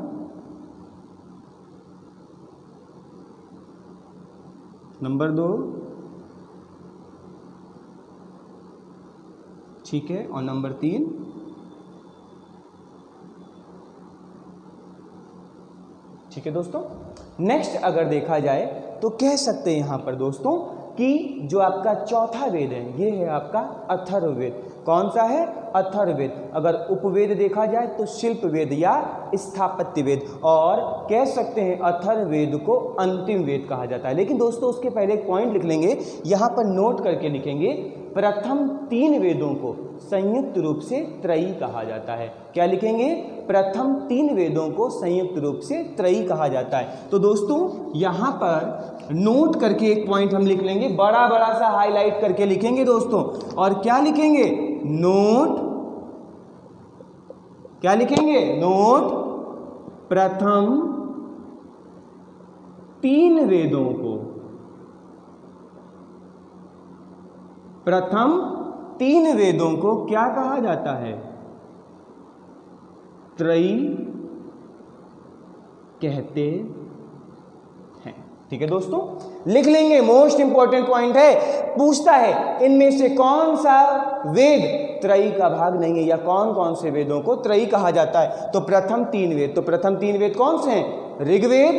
नंबर 2 ठीक है, और नंबर 3 ठीक है दोस्तों। नेक्स्ट अगर देखा जाए तो कह सकते हैं यहाँ पर दोस्तों कि जो आपका चौथा वेद है ये है आपका अथर्ववेद। कौन सा है? अथर्ववेद। अगर उपवेद देखा जाए तो शिल्प वेद या स्थापत्य वेद, और कह सकते हैं अथर्ववेद को अंतिम वेद कहा जाता है। लेकिन दोस्तों उसके पहले एक पॉइंट लिख लेंगे, यहाँ पर नोट करके लिखेंगे प्रथम 3 वेदों को संयुक्त रूप से त्रयी कहा जाता है। क्या लिखेंगे? प्रथम 3 वेदों को संयुक्त रूप से त्रयी कहा जाता है। तो दोस्तों यहाँ पर नोट करके एक पॉइंट हम लिख लेंगे, बड़ा बड़ा सा हाईलाइट करके लिखेंगे दोस्तों। और क्या लिखेंगे? नोट, क्या लिखेंगे? नोट प्रथम 3 वेदों को, प्रथम 3 वेदों को क्या कहा जाता है? त्रयी कहते हैं। ठीक है दोस्तों, लिख लेंगे। मोस्ट इंपॉर्टेंट पॉइंट है, पूछता है इनमें से कौन सा वेद त्रयी का भाग नहीं है, या कौन कौन से वेदों को त्रयी कहा जाता है? तो प्रथम 3 वेद। तो प्रथम 3 वेद कौन से हैं? ऋग्वेद,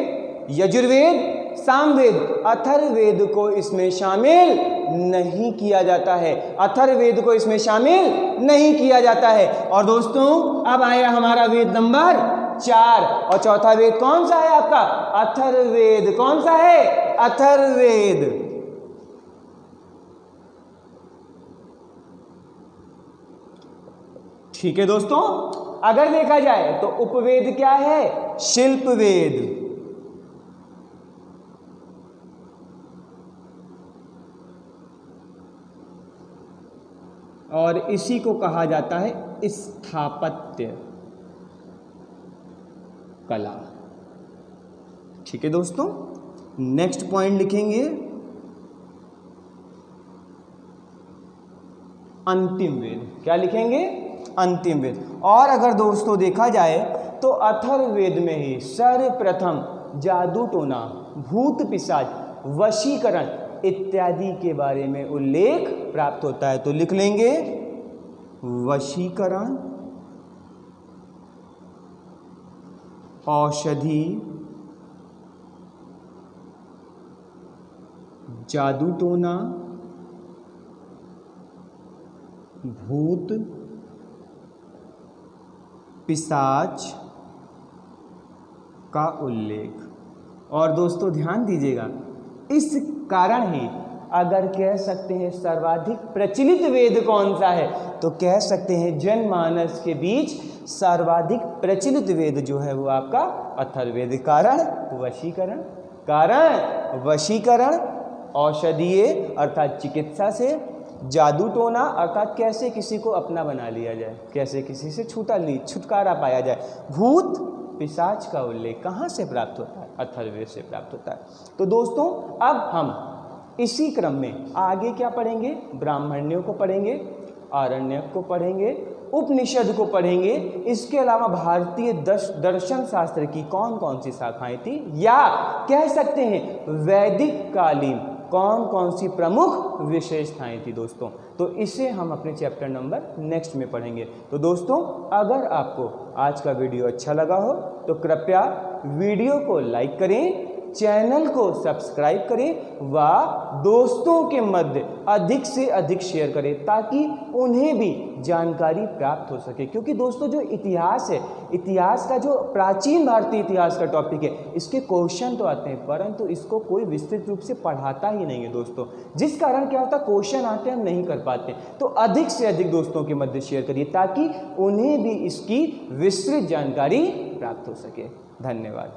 यजुर्वेद, सामवेद। अथर्ववेद को इसमें शामिल नहीं किया जाता है। अथर्ववेद को इसमें शामिल नहीं किया जाता है। और दोस्तों अब आया हमारा वेद नंबर 4, और चौथा वेद कौन सा है आपका? अथर्ववेद। कौन सा है? अथर्ववेद। ठीक है दोस्तों, अगर देखा जाए तो उपवेद क्या है? शिल्प वेद। और इसी को कहा जाता है स्थापत्य कला। ठीक है दोस्तों, नेक्स्ट पॉइंट लिखेंगे अंतिम वेद। क्या लिखेंगे? अंतिम वेद। और अगर दोस्तों देखा जाए तो अथर्ववेद में ही सर्वप्रथम जादू टोना, भूत पिशाच, वशीकरण इत्यादि के बारे में उल्लेख प्राप्त होता है। तो लिख लेंगे वशीकरण, औषधि, जादू टोना, भूत पिशाच का उल्लेख। और दोस्तों ध्यान दीजिएगा, इस कारण ही अगर कह सकते हैं सर्वाधिक प्रचलित वेद कौन सा है, तो कह सकते हैं जनमानस के बीच सर्वाधिक प्रचलित वेद जो है वो आपका अथर्ववेद। कारण वशीकरण, कारण वशीकरण, औषधीय अर्थात चिकित्सा से, जादू टोना अर्थात कैसे किसी को अपना बना लिया जाए, कैसे किसी से छुटकारा पाया जाए, भूत पिशाच का उल्लेख कहाँ से प्राप्त होता है? अथर्ववेद से प्राप्त होता है। तो दोस्तों अब हम इसी क्रम में आगे क्या पढ़ेंगे? ब्राह्मण्यों को पढ़ेंगे, आरण्यक को पढ़ेंगे, उपनिषद को पढ़ेंगे। इसके अलावा भारतीय दर्शन शास्त्र की कौन कौन सी शाखाएं थी, या कह सकते हैं वैदिक कालीन कौन कौन सी प्रमुख विशेषताएं थी दोस्तों, तो इसे हम अपने चैप्टर नंबर नेक्स्ट में पढ़ेंगे। तो दोस्तों अगर आपको आज का वीडियो अच्छा लगा हो तो कृपया वीडियो को लाइक करें, चैनल को सब्सक्राइब करें व दोस्तों के मध्य अधिक से अधिक शेयर करें ताकि उन्हें भी जानकारी प्राप्त हो सके। क्योंकि दोस्तों जो इतिहास है, इतिहास का जो प्राचीन भारतीय इतिहास का टॉपिक है, इसके क्वेश्चन तो आते हैं परंतु इसको कोई विस्तृत रूप से पढ़ाता ही नहीं है दोस्तों, जिस कारण क्या होता है क्वेश्चन आते हम नहीं कर पाते। तो अधिक से अधिक दोस्तों के मध्य शेयर करिए ताकि उन्हें भी इसकी विस्तृत जानकारी प्राप्त हो सके। धन्यवाद।